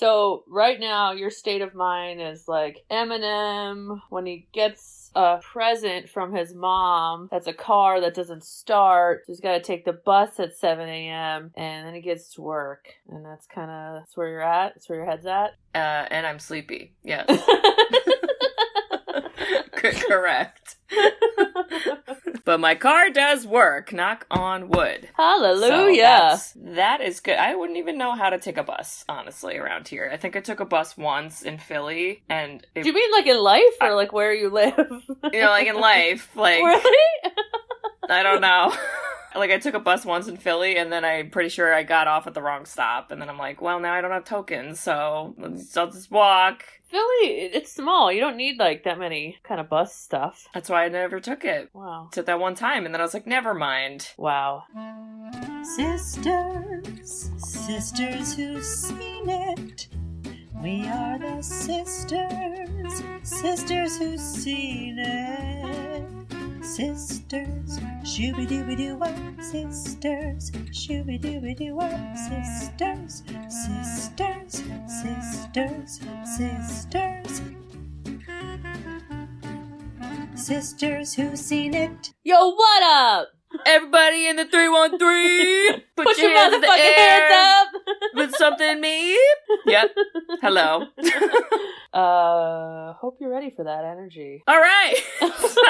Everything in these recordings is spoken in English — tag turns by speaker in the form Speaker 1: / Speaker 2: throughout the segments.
Speaker 1: So right now, your state of mind is like Eminem when he gets a present from his mom that's a car that doesn't start. So he's got to take the bus at 7 a.m. and then he gets to work. And that's where you're at. That's where your head's at.
Speaker 2: And I'm sleepy. Yes. Correct. But my car does work. Knock on wood.
Speaker 1: Hallelujah.
Speaker 2: So that is good. I wouldn't even know how to take a bus, honestly, around here. I think I took a bus once in Philly, and
Speaker 1: do you mean like in life or like where you live?
Speaker 2: Like in life. Like,
Speaker 1: really?
Speaker 2: I don't know. Like, I took a bus once in Philly, and then I'm pretty sure I got off at the wrong stop. And then I'm like, well, now I don't have tokens, so I'll just walk.
Speaker 1: Philly, it's small. You don't need, like, that many kind of bus stuff.
Speaker 2: That's why I never took it.
Speaker 1: Wow.
Speaker 2: Took that one time, and then I was like, never mind.
Speaker 1: Wow.
Speaker 3: Sisters, sisters who've seen it. We are the sisters, sisters who've seen it. Sisters, shooby-dooby-doo-wop, sisters, shooby-dooby-doo-wop, sisters, sisters, sisters, sisters. Sisters who've seen it.
Speaker 1: Yo, what up?
Speaker 2: Everybody in the 313,
Speaker 1: Put your motherfucking hands up.
Speaker 2: With something me. Yep. Hello.
Speaker 1: Hope you're ready for that energy.
Speaker 2: All right. So,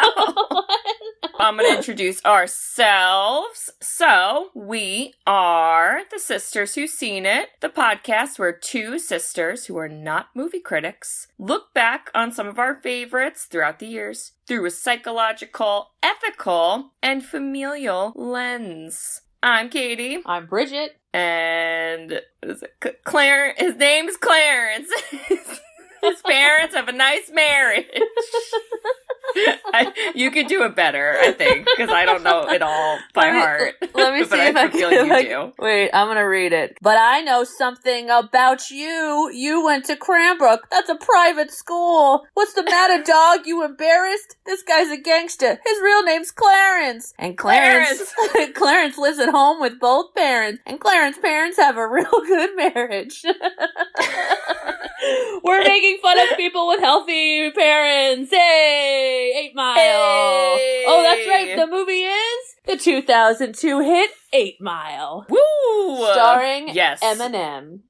Speaker 2: I'm going to introduce ourselves. So, we are the Sisters Who've Seen It, the podcast where two sisters who are not movie critics look back on some of our favorites throughout the years through a psychological, ethical, and familial lens. I'm Katie.
Speaker 1: I'm Bridget.
Speaker 2: And what is it? His name's Clarence. His parents have a nice marriage. You could do it better, I think, because I don't know it all by heart.
Speaker 1: Let me see if I can.
Speaker 2: Do.
Speaker 1: Wait, I'm going to read it. But I know something about you. You went to Cranbrook. That's a private school. What's the matter, dog? You embarrassed? This guy's a gangster. His real name's Clarence. And Clarence lives at home with both parents. And Clarence's parents have a real good marriage. We're making fun of people with healthy parents. Hey! 8 Mile.
Speaker 2: Hey.
Speaker 1: Oh, that's right. The movie is the 2002 hit 8 Mile.
Speaker 2: Woo!
Speaker 1: Starring
Speaker 2: yes.
Speaker 1: Eminem.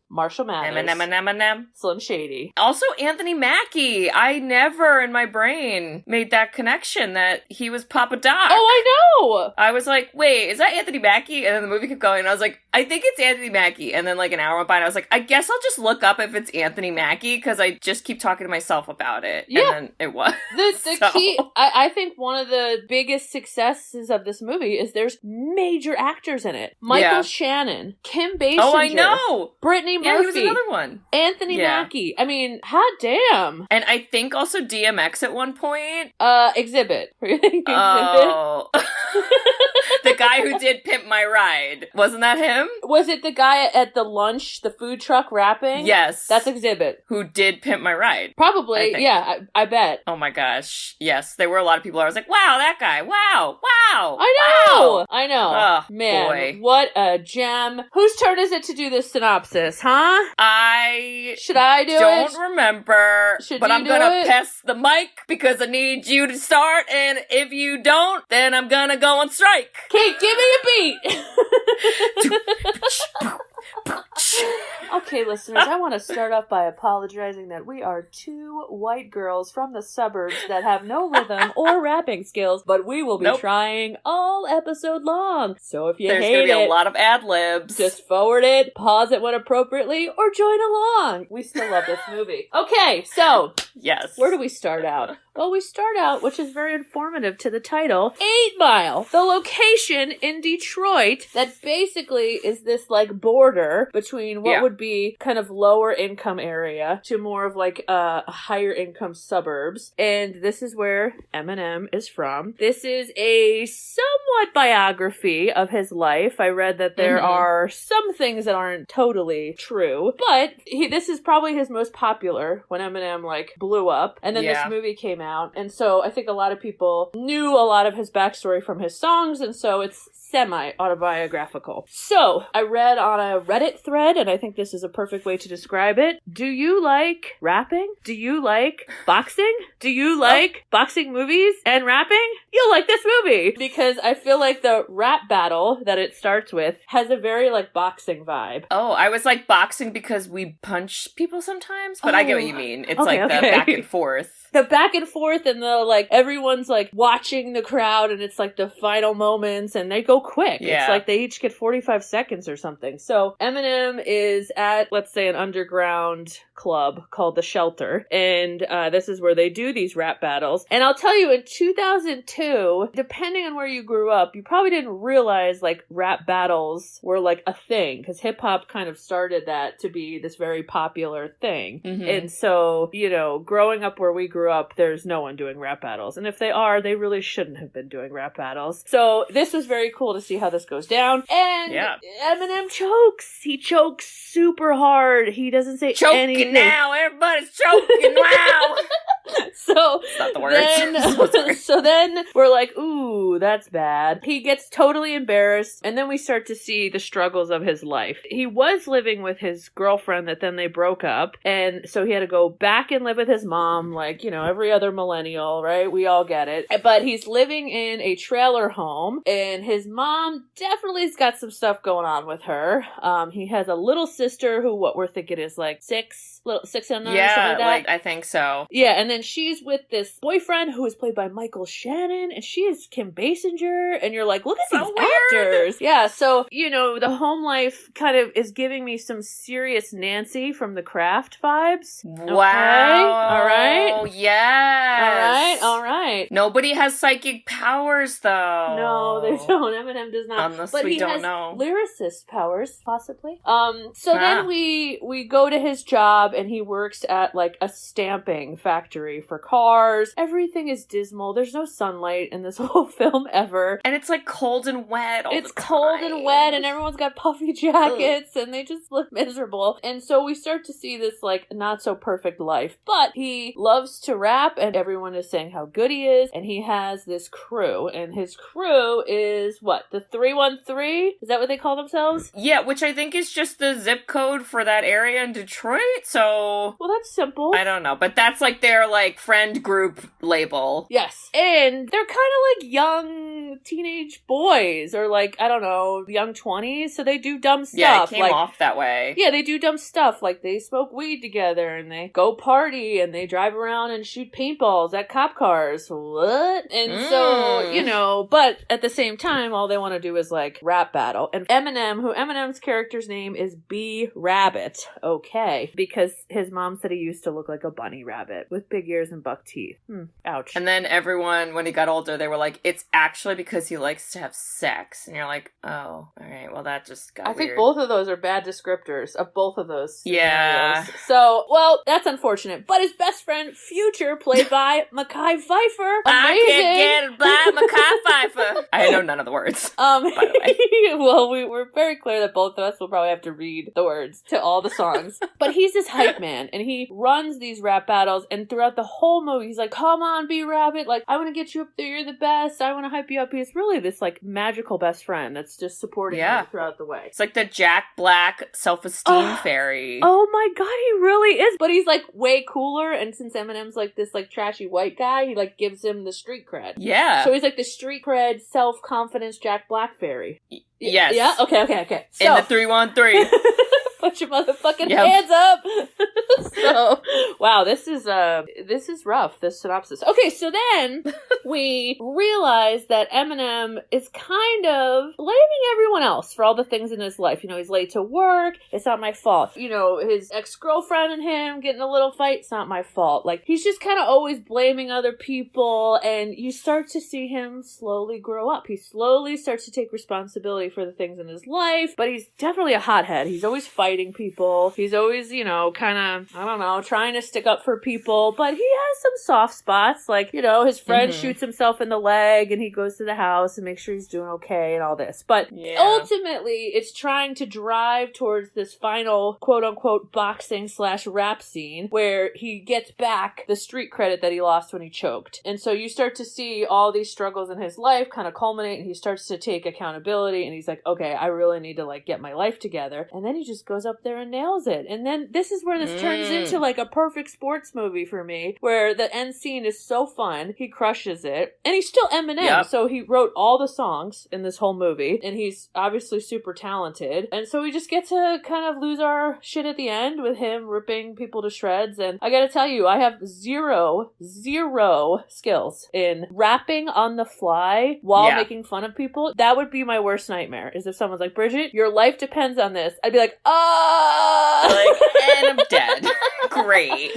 Speaker 1: Marshall Mathers.
Speaker 2: Eminem.
Speaker 1: Slim Shady.
Speaker 2: Also Anthony Mackie. I never in my brain made that connection that he was Papa Doc.
Speaker 1: Oh, I know!
Speaker 2: I was like, wait, is that Anthony Mackie? And then the movie kept going, and I was like, I think it's Anthony Mackie. And then like an hour went by, and I was like, I guess I'll just look up if it's Anthony Mackie, because I just keep talking to myself about it.
Speaker 1: Yeah.
Speaker 2: And then it was.
Speaker 1: The key, I think one of the biggest successes of this movie is there's major actors in it. Michael Shannon, Kim Basinger.
Speaker 2: Oh, I know!
Speaker 1: Brittany Murphy.
Speaker 2: Yeah, he was another one.
Speaker 1: Anthony Mackie. I mean, hot damn.
Speaker 2: And I think also DMX at one point.
Speaker 1: Exhibit. Exhibit?
Speaker 2: Oh. The guy who did Pimp My Ride. Wasn't that him?
Speaker 1: Was it the guy at the lunch, the food truck rapping?
Speaker 2: Yes.
Speaker 1: That's Exhibit.
Speaker 2: Who did Pimp My Ride.
Speaker 1: Probably, yeah, I bet.
Speaker 2: Oh my gosh. Yes, there were a lot of people I was like, wow, that guy. Wow.
Speaker 1: I know.
Speaker 2: Wow.
Speaker 1: I know.
Speaker 2: Oh,
Speaker 1: man,
Speaker 2: boy.
Speaker 1: What a gem. Whose turn is it to do this synopsis, huh?
Speaker 2: Should
Speaker 1: I do it?
Speaker 2: Don't remember. But I'm gonna
Speaker 1: it?
Speaker 2: pass the mic because I need you to start, and if you don't, then I'm gonna go on strike.
Speaker 1: Okay, give me a beat. Okay, listeners, I want to start off by apologizing that we are two white girls from the suburbs that have no rhythm or rapping skills, but we will be trying all episode long. So if you
Speaker 2: There's
Speaker 1: hate
Speaker 2: gonna be
Speaker 1: it,
Speaker 2: a lot of ad-libs.
Speaker 1: just forward it, pause it when appropriately, or join along. We still love this movie. Okay, so
Speaker 2: yes.
Speaker 1: Where do we start out? Well, we start out, which is very informative to the title, 8 Mile, the location in Detroit that basically is this, like, border between what would be kind of lower income area to more of, like, higher income suburbs. And this is where Eminem is from. This is a somewhat biography of his life. I read that there are some things that aren't totally true, but this is probably his most popular when Eminem, like, blew up. And then this movie came out, and so I think a lot of people knew a lot of his backstory from his songs, and so it's semi-autobiographical. So, I read on a Reddit thread, and I think this is a perfect way to describe it. Do you like rapping? Do you like boxing? Do you like boxing movies and rapping? You'll like this movie! Because I feel like the rap battle that it starts with has a very, like, boxing vibe.
Speaker 2: Oh, I was like boxing because we punch people sometimes, but I get what you mean. It's the back and forth.
Speaker 1: The back and forth and the, like, everyone's, like, watching the crowd and it's, like, the final moments and they go quick.
Speaker 2: Yeah.
Speaker 1: It's like they each get 45 seconds or something. So Eminem is at, let's say, an underground club called The Shelter. And this is where they do these rap battles. And I'll tell you, in 2002, depending on where you grew up, you probably didn't realize, like, rap battles were, like, a thing. Because hip-hop kind of started that to be this very popular thing.
Speaker 2: Mm-hmm.
Speaker 1: And so, you know, growing up where we grew up, there's no one doing rap battles. And if they are, they really shouldn't have been doing rap battles. So this was very cool to see how this goes down. And Eminem chokes. He chokes super hard. He doesn't say anything.
Speaker 2: Now, everybody's choking. Wow.
Speaker 1: So
Speaker 2: it's not the words.
Speaker 1: So then we're like, ooh, that's bad. He gets totally embarrassed, and then we start to see the struggles of his life. He was living with his girlfriend that then they broke up, and so he had to go back and live with his mom, like, you know, every other millennial, right? We all get it. But he's living in a trailer home, and his mom definitely has got some stuff going on with her. He has a little sister who, what we're thinking is like 6 and 9, something like that.
Speaker 2: I think so.
Speaker 1: Yeah, and then she's with this boyfriend who is played by Michael Shannon, and she is Kim Basinger, and you're like, look at these actors. Yeah, so, you know, the home life kind of is giving me some serious Nancy from The Craft vibes.
Speaker 2: Wow.
Speaker 1: Okay? All right?
Speaker 2: Yes.
Speaker 1: All right.
Speaker 2: Nobody has psychic powers, though.
Speaker 1: No, they don't. Eminem does not.
Speaker 2: Unless
Speaker 1: but
Speaker 2: we
Speaker 1: he
Speaker 2: don't
Speaker 1: has
Speaker 2: know.
Speaker 1: lyricist powers, possibly. So then we go to his job, and he works at, like, a stamping factory for cars. Everything is dismal. There's no sunlight in this whole film ever.
Speaker 2: And it's, like, cold and wet all the time.
Speaker 1: It's cold and wet, and everyone's got puffy jackets, and they just look miserable. And so we start to see this, like, not-so-perfect life. But he loves to rap, and everyone is saying how good he is, and he has this crew. And his crew is, what, the 313? Is that what they call themselves?
Speaker 2: Yeah, which I think is just the zip code for that area in Detroit, so...
Speaker 1: Well, that's simple.
Speaker 2: I don't know, but that's, like, their, like, friend group label.
Speaker 1: Yes. And they're kind of like young teenage boys, or like, I don't know, young 20s, so they do dumb stuff.
Speaker 2: Yeah, it came off that way.
Speaker 1: Yeah, they do dumb stuff, like they smoke weed together, and they go party, and they drive around and shoot paintballs at cop cars. What? And so, you know, but at the same time, all they want to do is, like, rap battle. And Eminem's character's name is B Rabbit, okay, because his mom said he used to look like a bunny rabbit with big ears and buck teeth. Ouch.
Speaker 2: And then everyone, when he got older, they were like, it's actually because he likes to have sex. And you're like, oh, all right, well, that just got weird.
Speaker 1: I think both of those are bad descriptors of both of those scenarios.
Speaker 2: Yeah.
Speaker 1: So, well, that's unfortunate. But his best friend, Future, played by Mekhi Phifer. Amazing.
Speaker 2: I can't get by Mekhi Phifer. I know none of the words, by the way.
Speaker 1: Well, we're very clear that both of us will probably have to read the words to all the songs. But he's this hype man, and he runs these rap battles, and throughout the whole movie, he's like, come on, B-Rabbit, like, I want to get you up there, you're the best, I want to hype you up. He's really this, like, magical best friend that's just supporting him throughout the way.
Speaker 2: It's like the Jack Black self-esteem fairy.
Speaker 1: Oh my god, he really is. But he's, like, way cooler, and since Eminem's, like, this, like, trashy white guy, he, like, gives him the street cred.
Speaker 2: Yeah.
Speaker 1: So he's, like, the street cred, self-confidence Jack Black fairy.
Speaker 2: Yes.
Speaker 1: Yeah? Okay. So,
Speaker 2: in the 313.
Speaker 1: put your motherfucking hands up. So, wow, this is rough, this synopsis. Okay, so then we realize that Eminem is kind of blaming everyone else for all the things in his life. You know, he's late to work, it's not my fault. You know, his ex-girlfriend and him getting a little fight, it's not my fault. Like, he's just kind of always blaming other people, and you start to see him slowly grow up. He slowly starts to take responsibility for the things in his life, but he's definitely a hothead. He's always fighting people. He's always, you know, kind on, I don't know, trying to stick up for people, but he has some soft spots. Like, you know, his friend shoots himself in the leg and he goes to the house and makes sure he's doing okay and all this. But ultimately, it's trying to drive towards this final quote unquote boxing / rap scene where he gets back the street credit that he lost when he choked. And so you start to see all these struggles in his life kind of culminate, and he starts to take accountability, and he's like, okay, I really need to like get my life together. And then he just goes up there and nails it. And then this is where this turns into like a perfect sports movie for me, where the end scene is so fun. He crushes it. And he's still Eminem, so he wrote all the songs in this whole movie, and he's obviously super talented. And so we just get to kind of lose our shit at the end with him ripping people to shreds. And I gotta tell you, I have zero skills in rapping on the fly while making fun of people. That would be my worst nightmare, is if someone's like, Bridget, your life depends on this. I'd be like,
Speaker 2: and I'm dead. Great.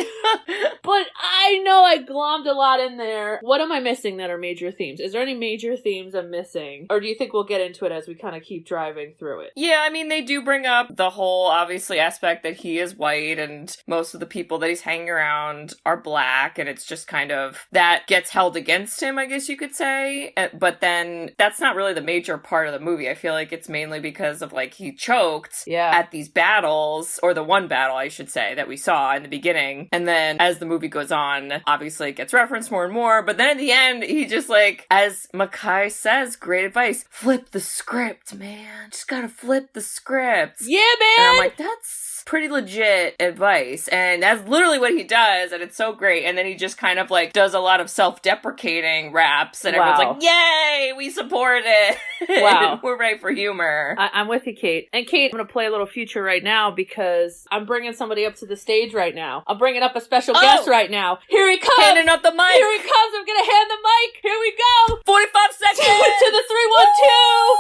Speaker 1: But I know I glommed a lot in there. What am I missing that are major themes? Is there any major themes I'm missing? Or do you think we'll get into it as we kind of keep driving through it?
Speaker 2: Yeah, I mean, they do bring up the whole, obviously, aspect that he is white and most of the people that he's hanging around are black, and it's just kind of, that gets held against him, I guess you could say. But then that's not really the major part of the movie. I feel like it's mainly because of, like, he choked at these battles, or the one battle, I should say, that we saw in the beginning. And then as the movie goes on, obviously it gets referenced more and more. But then at the end, he just, like, as Mackay says, great advice, flip the script, man. Just gotta flip the script.
Speaker 1: Yeah, man!
Speaker 2: And I'm like, that's pretty legit advice, and that's literally what he does, and it's so great. And then he just kind of like does a lot of self-deprecating raps, and everyone's like, yay, we support it. Wow. We're ready for humor.
Speaker 1: I'm with you, Kate. And Kate, I'm gonna play a little future right now because I'm bringing somebody up to the stage right now. I'm bringing up a special guest right now. Here he comes!
Speaker 2: Handing up the mic!
Speaker 1: Here he comes! I'm gonna hand the mic! Here we go!
Speaker 2: 45 seconds!
Speaker 1: To the 312!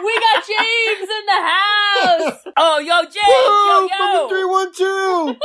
Speaker 1: We got James in the house!
Speaker 2: Oh, yo, James!
Speaker 4: Whoa,
Speaker 2: yo!
Speaker 4: From the 312!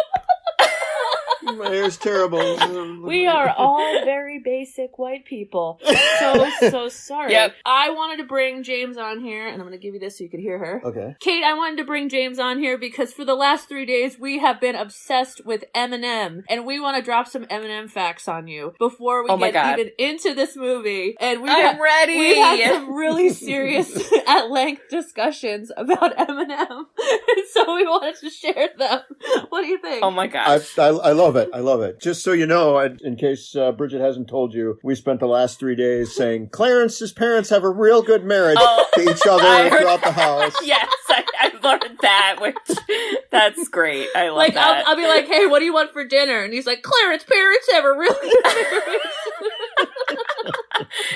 Speaker 4: My hair's terrible.
Speaker 1: We are all very basic white people. So sorry.
Speaker 2: Yep.
Speaker 1: I wanted to bring James on here, and I'm going to give you this so you can hear her.
Speaker 4: Okay.
Speaker 1: Kate, I wanted to bring James on here because for the last 3 days, we have been obsessed with Eminem, and we want to drop some Eminem facts on you before we get even into this movie. And
Speaker 2: I'm ready!
Speaker 1: We had some really serious, at-length discussions about Eminem, and so we wanted to share them. What do you think?
Speaker 2: Oh my gosh.
Speaker 4: I love it. I love it. Just so you know, in case Bridget hasn't told you, we spent the last 3 days saying Clarence's parents have a real good marriage to each other throughout the house.
Speaker 2: Yes, I learned that, which that's great. I love that.
Speaker 1: I'll be like, hey, what do you want for dinner? And he's like, Clarence's parents have a real good marriage.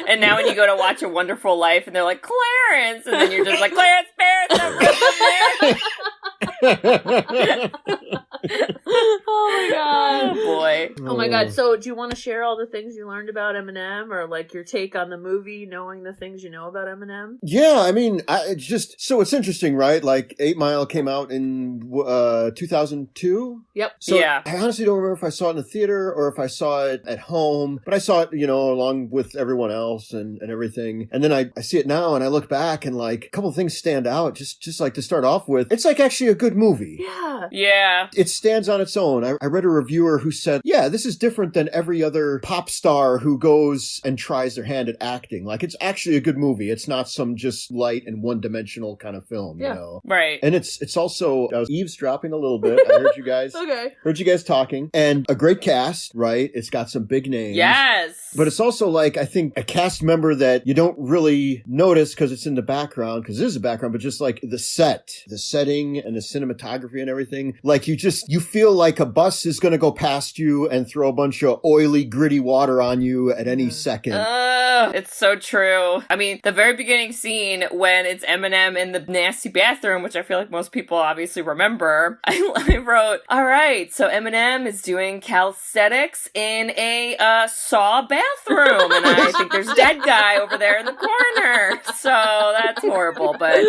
Speaker 2: And now when you go to watch A Wonderful Life and they're like, Clarence, and then you're just like, Clarence's parents have a real good marriage.
Speaker 1: Oh my god.
Speaker 2: Oh boy.
Speaker 1: Oh my god. So do you want to share all the things you learned about Eminem, or like your take on the movie, knowing the things you know about Eminem?
Speaker 4: Yeah, I mean, it's just, so it's interesting, right? Like 8 Mile came out in 2002?
Speaker 1: Yep.
Speaker 4: So I honestly don't remember if I saw it in the theater or if I saw it at home, but I saw it, along with everyone else and everything. And then I see it now and I look back and like a couple of things stand out, just like to start off with. It's like actually a good movie.
Speaker 1: Yeah.
Speaker 2: Yeah.
Speaker 4: It stands on its own. I read a reviewer who said, yeah, this is different than every other pop star who goes and tries their hand at acting. Like, it's actually a good movie. It's not some just light and one-dimensional kind of film, you know?
Speaker 2: Right.
Speaker 4: And it's also, I was eavesdropping a little bit. I heard you guys. Heard you guys talking. And a great cast, right? It's got some big names.
Speaker 2: Yes.
Speaker 4: But it's also like, I think, a cast member that you don't really notice because it's in the background, because it is a background, but just like the setting and the cinematography and everything. Like, you feel like a bus is going to go past you and throw a bunch of oily, gritty water on you at any second.
Speaker 2: It's so true. I mean, the very beginning scene when it's Eminem in the nasty bathroom, which I feel like most people obviously remember, I wrote, all right, so Eminem is doing calisthenics in a Saw bathroom, and I think there's a dead guy over there in the corner. So that's horrible, but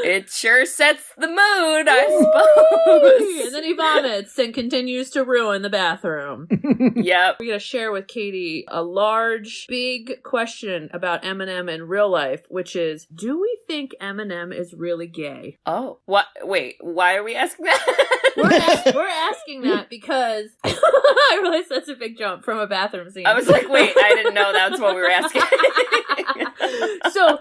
Speaker 2: it sure sets the mood, I suppose.
Speaker 1: And then he vomits and continues to ruin the bathroom. bathroom.
Speaker 2: Yep.
Speaker 1: We're going to share with Katie a large, big question about Eminem in real life, which is, do we think Eminem is really gay?
Speaker 2: Oh, what? Wait, why are we asking that?
Speaker 1: We're asking that because I realized that's a big jump from a bathroom scene.
Speaker 2: I was like, wait, I didn't know that's what we were asking.
Speaker 1: So,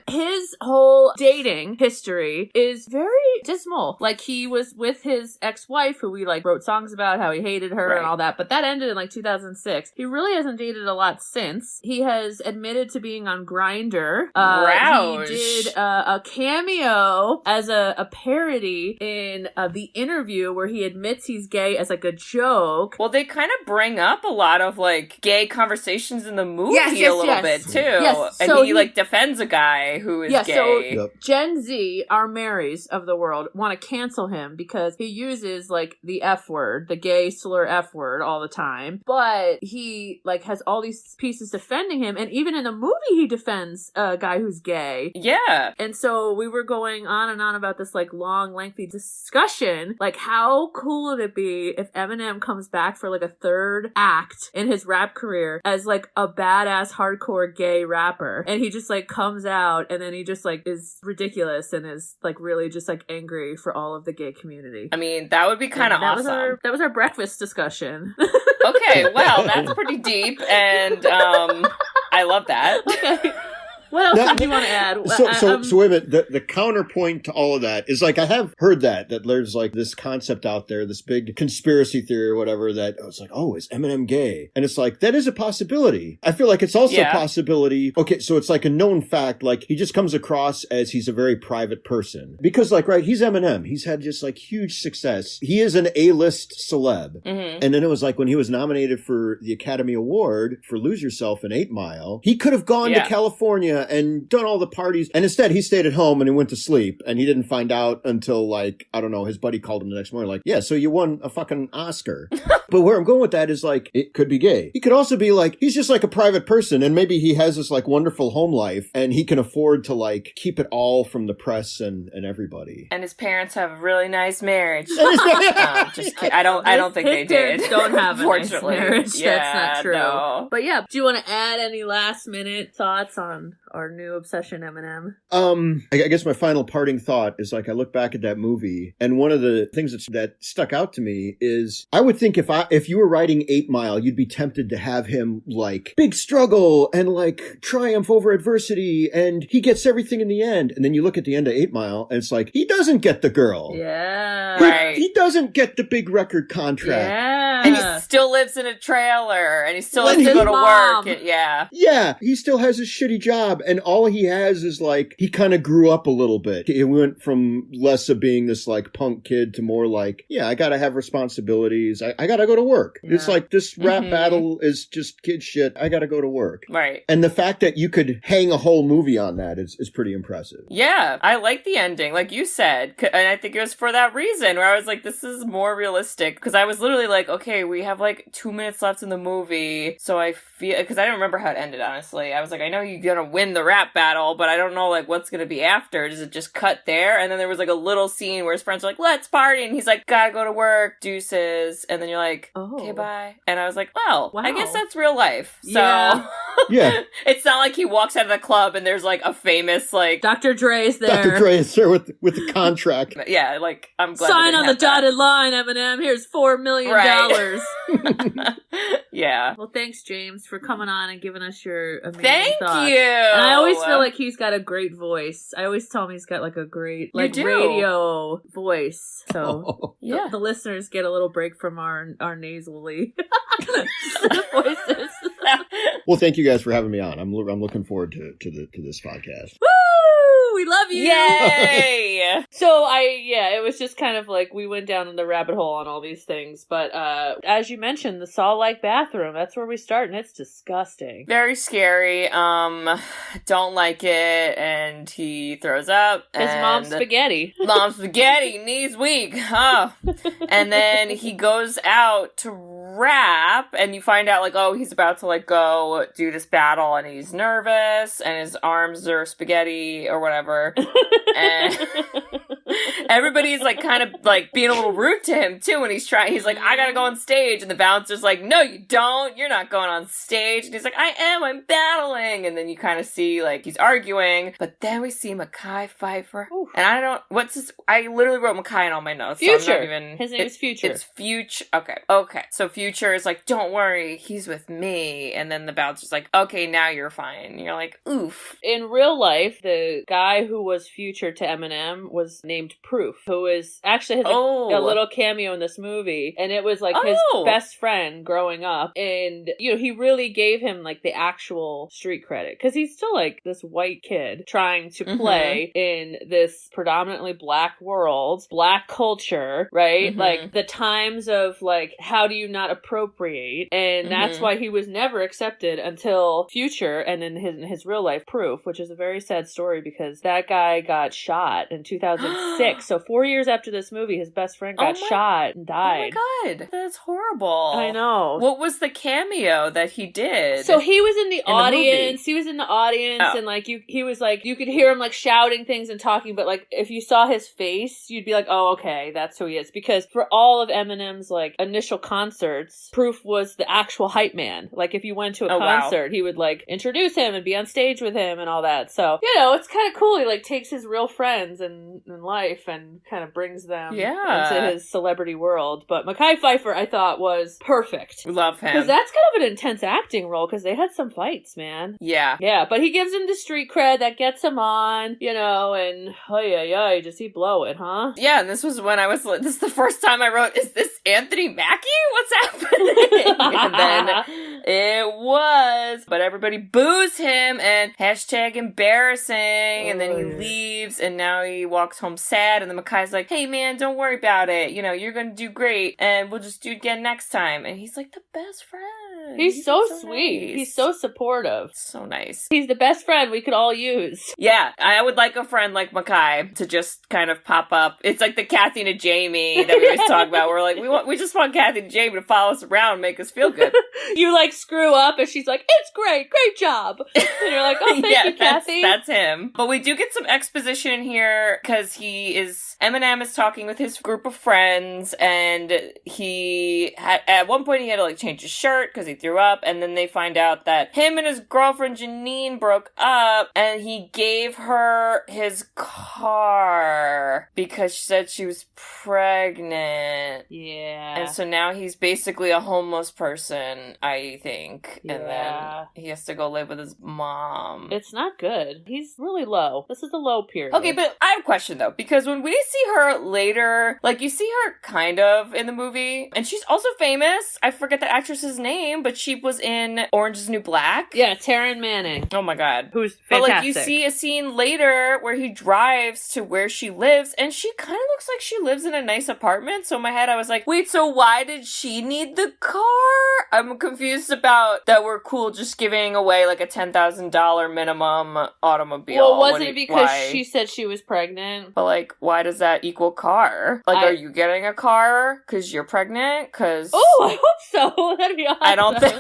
Speaker 1: his whole dating history is very dismal. Like, he was with his ex-wife, who we, like, wrote songs about how he hated her and all that, but that ended in, like, 2006. He really hasn't dated a lot since. He has admitted to being on Grindr. He did a cameo as a parody in The Interview, where he admits he's gay as, like, a joke.
Speaker 2: Well, they kind of bring up a lot of, like, gay conversations in the movie a little bit, too.
Speaker 1: Yes.
Speaker 2: And
Speaker 1: So
Speaker 2: he, like, defends a guy who is gay.
Speaker 1: So Gen Z, our Marys of the world, want to cancel him because he uses, like, the F word, the gay slur F word all the time. But he, like, has all these pieces defending him. And even in the movie, he defends a guy who's gay.
Speaker 2: Yeah.
Speaker 1: And so we were going on and on about this, like, long, lengthy discussion. Like, how cool would it be if Eminem comes back for, like, a third act in his rap career as, like, a badass hardcore gay rapper? And he just, like, comes out and then he just, like, is ridiculous and is, like, really just, like, angry for all of the gay community.
Speaker 2: I mean, that would be kind of awesome.
Speaker 1: That was our breakfast discussion.
Speaker 2: Okay, well, that's pretty deep, and I love that.
Speaker 1: Okay. What else do you want to add?
Speaker 4: So wait a minute. The counterpoint to all of that is, like, I have heard that there's, like, this concept out there, this big conspiracy theory or whatever, that it's like, oh, is Eminem gay? And it's like, that is a possibility. I feel like it's also a possibility. Okay, so it's like a known fact, like, he just comes across as he's a very private person. Because, like, right, he's Eminem. He's had just, like, huge success. He is an A-list celeb. Mm-hmm. And then it was like when he was nominated for the Academy Award for Lose Yourself in 8 Mile, he could have gone to California and done all the parties, and instead he stayed at home and he went to sleep, and he didn't find out until, like, I don't know, his buddy called him the next morning, like, yeah, so you won a fucking Oscar. But where I'm going with that is, like, it could be gay. He could also be, like, he's just, like, a private person, and maybe he has this, like, wonderful home life, and he can afford to, like, keep it all from the press and everybody.
Speaker 2: And his parents have a really nice marriage. Just kidding. I don't think they did.
Speaker 1: His parents don't have a nice marriage.
Speaker 2: Yeah,
Speaker 1: that's not true.
Speaker 2: No.
Speaker 1: But yeah, do you want to add any last minute thoughts on our new obsession, Eminem?
Speaker 4: I guess my final parting thought is, like, I look back at that movie, and one of the things that stuck out to me is, I would think if you were writing 8 Mile, you'd be tempted to have him, like, big struggle and, like, triumph over adversity, and he gets everything in the end. And then you look at the end of 8 Mile, and it's like, he doesn't get the girl.
Speaker 1: Yeah.
Speaker 2: Right.
Speaker 4: He doesn't get the big record contract.
Speaker 1: Yeah.
Speaker 2: And he still lives in a trailer, and he still has to go to work. Yeah, he still has a shitty job. And all he has is, like, he kind of grew up a little bit. He went from less of being this, like, punk kid to more like, yeah, I gotta have responsibilities. I gotta go to work. Yeah. It's like, this rap battle is just kid shit. I gotta go to work. Right.
Speaker 4: And the fact that you could hang a whole movie on that is pretty impressive.
Speaker 2: Yeah, I like the ending, like you said. And I think it was for that reason, where I was like, this is more realistic. Because I was literally like, okay, we have, like, 2 minutes left in the movie. So I feel, because I don't remember how it ended, honestly. I was like, I know you're gonna win the rap battle, but I don't know, like, what's gonna be after. Does it just cut there? And then there was, like, a little scene where his friends were like, let's party, and he's like, gotta go to work, deuces. And then you're like, okay, bye. And I was like, well, wow. I guess that's real life. So
Speaker 4: yeah.
Speaker 2: It's not like he walks out of the club and there's, like, a famous, like,
Speaker 1: Dr. Dre's there.
Speaker 4: Dr. Dre is there with the contract.
Speaker 2: Yeah, like, I'm glad.
Speaker 1: Sign on the dotted line, Eminem. Here's $4 million.
Speaker 2: Right. Yeah.
Speaker 1: Well, thanks, James, for coming on and giving us your amazing
Speaker 2: Thank
Speaker 1: thoughts.
Speaker 2: you.
Speaker 1: And I always feel like he's got a great voice. I always tell him he's got, like, a great, like, radio voice. So
Speaker 2: yeah,
Speaker 1: the listeners get a little break from our nasally voices.
Speaker 4: Well, thank you guys for having me on. I'm looking forward to this podcast.
Speaker 1: Woo! We love you.
Speaker 2: Yay!
Speaker 1: So it was just kind of like we went down in the rabbit hole on all these things. But as you mentioned, the Saw-like bathroom, that's where we start, and it's disgusting.
Speaker 2: Very scary. Don't like it, and he throws up.
Speaker 1: His mom's spaghetti.
Speaker 2: Mom's spaghetti, knees weak. Oh. And then he goes out to rap, and you find out, like, oh, he's about to, like, go do this battle, and he's nervous, and his arms are spaghetti or whatever. and everybody's like kind of like being a little rude to him too when he's like, I gotta go on stage, and the bouncer's like, no you don't, you're not going on stage, and he's like, I'm battling, and then you kind of see like he's arguing, but then we see Mekhi Phifer. Ooh. And I literally wrote Mekhi in all my notes.
Speaker 1: Future.
Speaker 2: So I'm not even,
Speaker 1: his name is Future.
Speaker 2: It's Future. Okay. So Future is like, don't worry, he's with me, and then the bouncer's like, okay, now you're fine. And you're like, oof.
Speaker 1: In real life, the guy who was Future to Eminem was named Proof, who is actually has a little cameo in this movie, and it was like his best friend growing up, and he really gave him like the actual street credit, because he's still like this white kid trying to play in this predominantly black world, black culture, right? Like the times of like, how do you not appropriate? And that's why he was never accepted until Future, and in his real life Proof, which is a very sad story because that guy got shot in 2006. So 4 years after this movie, his best friend got shot and died.
Speaker 2: Oh my god, that's horrible.
Speaker 1: I know.
Speaker 2: What was the cameo that he did?
Speaker 1: So he was in the audience. He was in the audience, and like he was like, you could hear him like shouting things and talking, but like if you saw his face, you'd be like, oh, okay, that's who he is. Because for all of Eminem's like initial concerts, Proof was the actual hype man. Like if you went to a concert, he would like introduce him and be on stage with him and all that. So it's kind of cool. He like takes his real friends in life and kind of brings them into his celebrity world. But Mekhi Phifer, I thought, was perfect.
Speaker 2: Love him.
Speaker 1: Because that's kind of an intense acting role, because they had some fights, man.
Speaker 2: Yeah.
Speaker 1: Yeah, but he gives him the street cred that gets him on, and does he blow it, huh?
Speaker 2: Yeah, and this was when this is the first time I wrote, is this Anthony Mackie? What's happening? And then it was, but everybody boos him and hashtag embarrassing, and then he leaves, and now he walks home sad, and then Mekhi's like, hey man, don't worry about it, you're gonna do great, and we'll just do it again next time. And he's like the best friend.
Speaker 1: He's so sweet. Nice. He's so supportive.
Speaker 2: So nice.
Speaker 1: He's the best friend we could all use.
Speaker 2: Yeah, I would like a friend like Mekhi to just kind of pop up. It's like the Kathy to Jamie that we always talk about. We're like, we just want Kathy to Jamie to follow us around and make us feel good.
Speaker 1: You like screw up, and she's like, it's great job. And you're like, oh, thank you, Kathy.
Speaker 2: That's him. But we do get some exposition in here, because Eminem is talking with his group of friends, and at one point he had to like change his shirt because he threw up, and then they find out that him and his girlfriend Janine broke up, and he gave her his car because she said she was pregnant.
Speaker 1: Yeah.
Speaker 2: And so now he's basically a homeless person, I think.
Speaker 1: Yeah.
Speaker 2: And then he has to go live with his mom.
Speaker 1: It's not good. He's really low. This is the low period.
Speaker 2: Okay, but I have a question though, because when we see her later, like you see her kind of in the movie, and she's also famous. I forget the actress's name, but she was in Orange is the New Black.
Speaker 1: Yeah, Taryn Manning.
Speaker 2: Oh my god.
Speaker 1: Who's fantastic.
Speaker 2: But like you see a scene later where he drives to where she lives, and she kind of looks like she lives in a nice apartment. So in my head I was like, wait, so why did she need the car? I'm confused about that we're cool just giving away like a $10,000 minimum automobile.
Speaker 1: Well, wasn't it because she said she was pregnant?
Speaker 2: But like, why does that equal car? Like, are you getting a car because you're pregnant? Because
Speaker 1: I hope so. That'd be awesome.
Speaker 2: I don't think.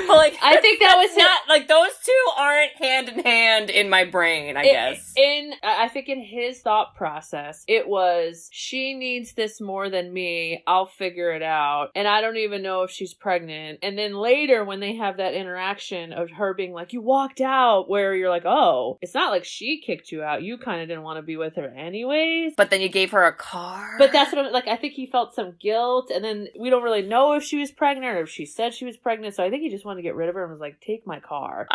Speaker 2: But like,
Speaker 1: I think that was
Speaker 2: not like those two aren't hand in hand in my brain. I guess
Speaker 1: I think in his thought process, it was, she needs this more than me. I'll figure it out, and I don't even know if she's pregnant. And then later, when they have that interaction of her being like, "You walked out," where you're like, "Oh, it's not like she kicked you out. You kind of didn't want to be with her anyways."
Speaker 2: But then you gave her a car.
Speaker 1: But that's what I'm like. I think he felt some guilt, and then we don't really know if she was pregnant or if she said she was pregnant. So I think he just wanted to get rid of her and was like, "Take my car."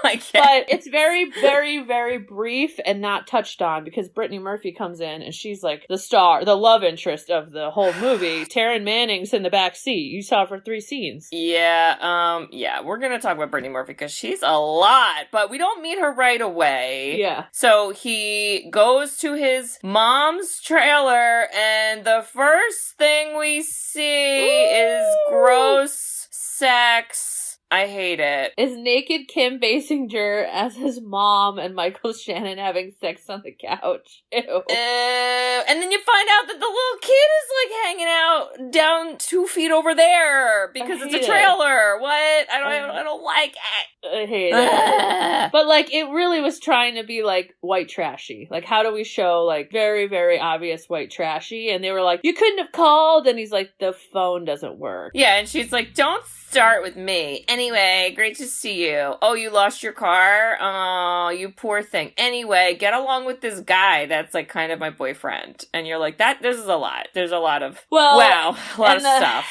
Speaker 1: But it's very, very, very brief and not touched on, because Brittany Murphy comes in and she's like the star, the love interest of the whole movie. Taryn Manning's in the back seat. You saw her for 3 scenes.
Speaker 2: Yeah, we're gonna talk about Brittany Murphy because she's a lot, but we don't meet her right away.
Speaker 1: Yeah.
Speaker 2: So he goes to his mom's trailer, and the first thing we see is gross sex. I hate it.
Speaker 1: Is naked Kim Basinger as his mom and Michael Shannon having sex on the couch. Ew.
Speaker 2: And then you find out that the little kid is like hanging out down 2 feet over there because it's a trailer. What? I don't like it.
Speaker 1: I hate it. But, like, it really was trying to be, like, white trashy. Like, how do we show, like, very, very obvious white trashy? And they were like, you couldn't have called. And he's like, the phone doesn't work.
Speaker 2: Yeah, and she's like, don't start with me. Anyway, great to see you. Oh, you lost your car? Oh, you poor thing. Anyway, get along with this guy that's, like, kind of my boyfriend. And you're like, this is a lot. There's a lot of, a lot of stuff.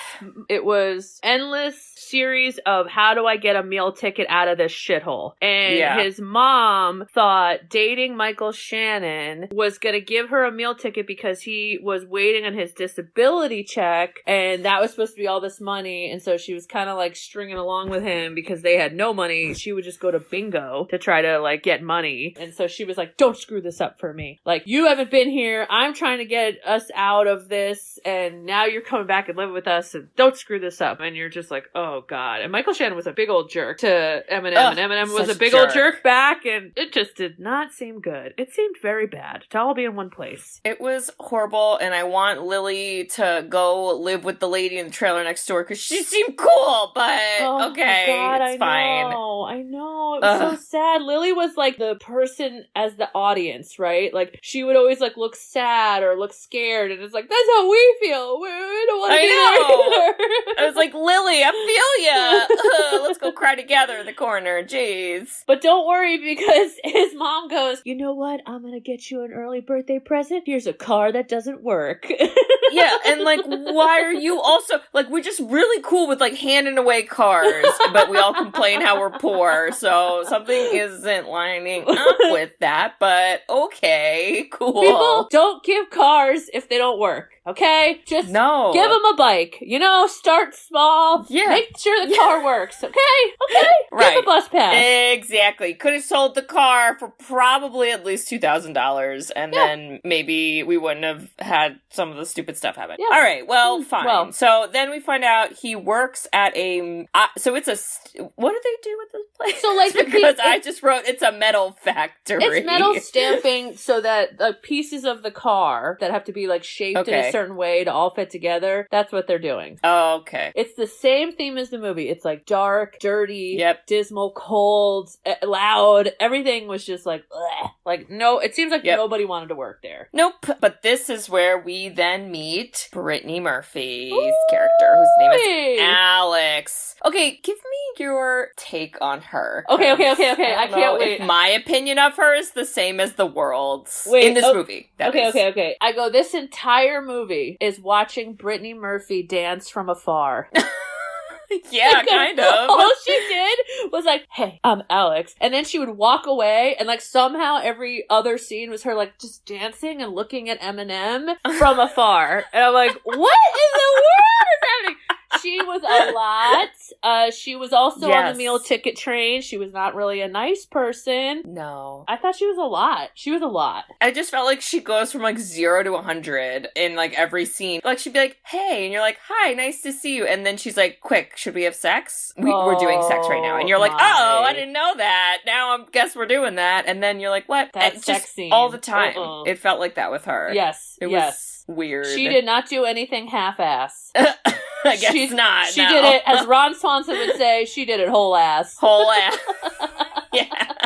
Speaker 1: It was endless series of how do I get a meal ticket out of this shithole. And his mom thought dating Michael Shannon was going to give her a meal ticket because he was waiting on his disability check, and that was supposed to be all this money. And so she was kind of like stringing along with him because they had no money. She would just go to bingo to try to like get money. And so she was like, don't screw this up for me. Like, you haven't been here. I'm trying to get us out of this, and now you're coming back and living with us, and don't screw this up. And you're just like, oh God. And Michael Shannon was a big old jerk to Eminem, and Eminem was a big old jerk back, and it just did not seem good. It seemed very bad to all be in one place.
Speaker 2: It was horrible, and I want Lily to go live with the lady in the trailer next door because she seemed cool, but okay,
Speaker 1: God,
Speaker 2: it's fine.
Speaker 1: I know. It was so sad. Lily was like the person as the audience, right? Like, she would always like look sad or look scared, and it's like, that's how we feel. We don't want to be there.
Speaker 2: I was like, Lily, I feel ya. Let's go cry together in the corner. Jeez.
Speaker 1: But don't worry, because his mom goes, you know what? I'm going to get you an early birthday present. Here's a car that doesn't work.
Speaker 2: Yeah, and like, why are you also, like, we're just really cool with like handing away cars, but we all complain how we're poor, so something isn't lining up with that, but okay, cool.
Speaker 1: People don't give cars if they don't work, okay? Just give them a bike, you know, start small, make sure the car works, okay? Right. Give a bus pass.
Speaker 2: Exactly. Could have sold the car for probably at least $2,000, and then maybe we wouldn't have had some of the stupid stuff happen. Yeah. All right, well, fine. Well, so then we find out he works at a, so it's a, what do they do with this place? So like, because I just wrote, it's a metal factory.
Speaker 1: It's metal stamping so that the pieces of the car that have to be like shaped in a certain way to all fit together, that's what they're doing.
Speaker 2: Oh, okay.
Speaker 1: It's the same theme as the movie. It's like dark, dirty, dismal, cold, loud. Everything was just like, bleh. Like, no, it seems like nobody wanted to work there.
Speaker 2: Nope. But this is where we then meet Brittany Murphy's character, whose name is Alex. Okay, give me your take on her.
Speaker 1: Okay. I can't wait.
Speaker 2: If my opinion of her is the same as the world's in this movie.
Speaker 1: Okay. I go, this entire movie is watching Brittany Murphy dance from afar.
Speaker 2: Yeah, kind of.
Speaker 1: All she did was like, hey, I'm Alex. And then she would walk away, and like somehow every other scene was her like just dancing and looking at Eminem from afar. And I'm like, what in the world is happening? She was a lot. She was also on the meal ticket train. She was not really a nice person.
Speaker 2: No.
Speaker 1: I thought she was a lot. She was a lot.
Speaker 2: I just felt like she goes from like 0 to 100 in like every scene. Like she'd be like, hey, and you're like, hi, nice to see you. And then she's like, quick, should we have sex? We're doing sex right now. And you're like, oh, I didn't know that. Now I guess we're doing that. And then you're like, what?
Speaker 1: That sex scene.
Speaker 2: All the time. It felt like that with her.
Speaker 1: Yes.
Speaker 2: It was weird.
Speaker 1: She did not do anything half-ass.
Speaker 2: I guess not.
Speaker 1: She did it, as Ron Swanson would say, she did it whole ass.
Speaker 2: Whole ass. Yeah.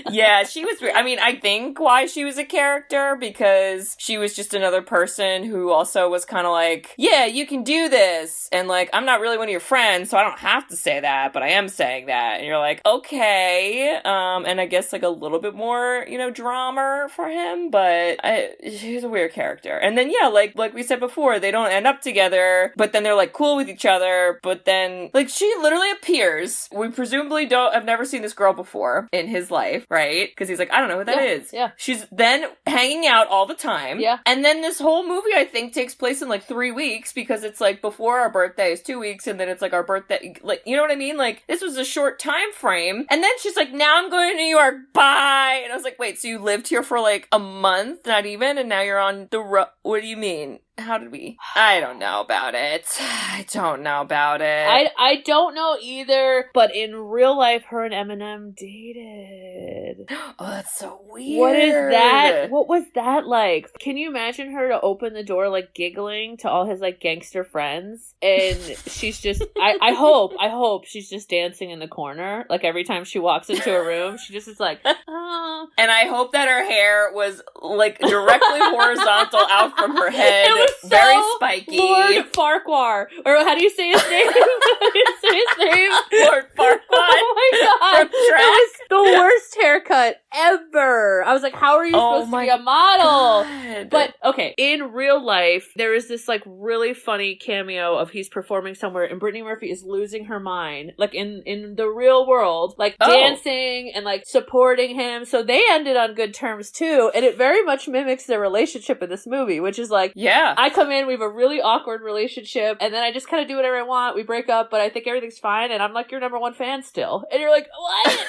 Speaker 2: Yeah, she was weird. I mean, I think why she was a character, because she was just another person who also was kind of like, yeah, you can do this. And like, I'm not really one of your friends, so I don't have to say that, but I am saying that. And you're like, okay. And I guess like a little bit more, you know, drama for him, but he's a weird character. And then, yeah, like we said before, they don't end up together, but then they're like cool with each other, but then like she literally appears. We presumably have never seen this girl before in his life, right? Because he's like, I don't know who that is.
Speaker 1: Yeah.
Speaker 2: She's then hanging out all the time.
Speaker 1: Yeah.
Speaker 2: And then this whole movie, I think, takes place in like 3 weeks, because it's like before our birthday is 2 weeks, and then it's like our birthday, like, you know what I mean? Like, this was a short time frame. And then she's like, now I'm going to New York, bye! And I was like, wait, so you lived here for like a month, not even, and now you're on the road? What do you mean? How did we? I don't know about it. I don't know either,
Speaker 1: but in real life, her and Eminem dated.
Speaker 2: Oh, that's so weird.
Speaker 1: What is that? What was that like? Can you imagine her to open the door, like, giggling to all his, like, gangster friends? And she's just, I hope she's just dancing in the corner. Like, every time she walks into a room, she just is like, oh.
Speaker 2: And I hope that her hair was, like, directly horizontal out from her head.
Speaker 1: It was so
Speaker 2: very spiky.
Speaker 1: Lord Farquhar. Or how do you say his name? How do you say his name?
Speaker 2: Lord Farquaad.
Speaker 1: Oh my god.
Speaker 2: From Shrek.
Speaker 1: It was the worst haircut ever. I was like, how are you supposed to be a model?
Speaker 2: God.
Speaker 1: But, okay, in real life, there is this, like, really funny cameo of he's performing somewhere and Brittany Murphy is losing her mind. Like, in the real world, like, dancing and, like, supporting him. So they ended on good terms, too. And it very much mimics their relationship in this movie, which is like,
Speaker 2: yeah,
Speaker 1: I come in, we have a really awkward relationship, and then I just kind of do whatever I want. We break up, but I think everything's fine, and I'm like your number one fan still. And you're like, what?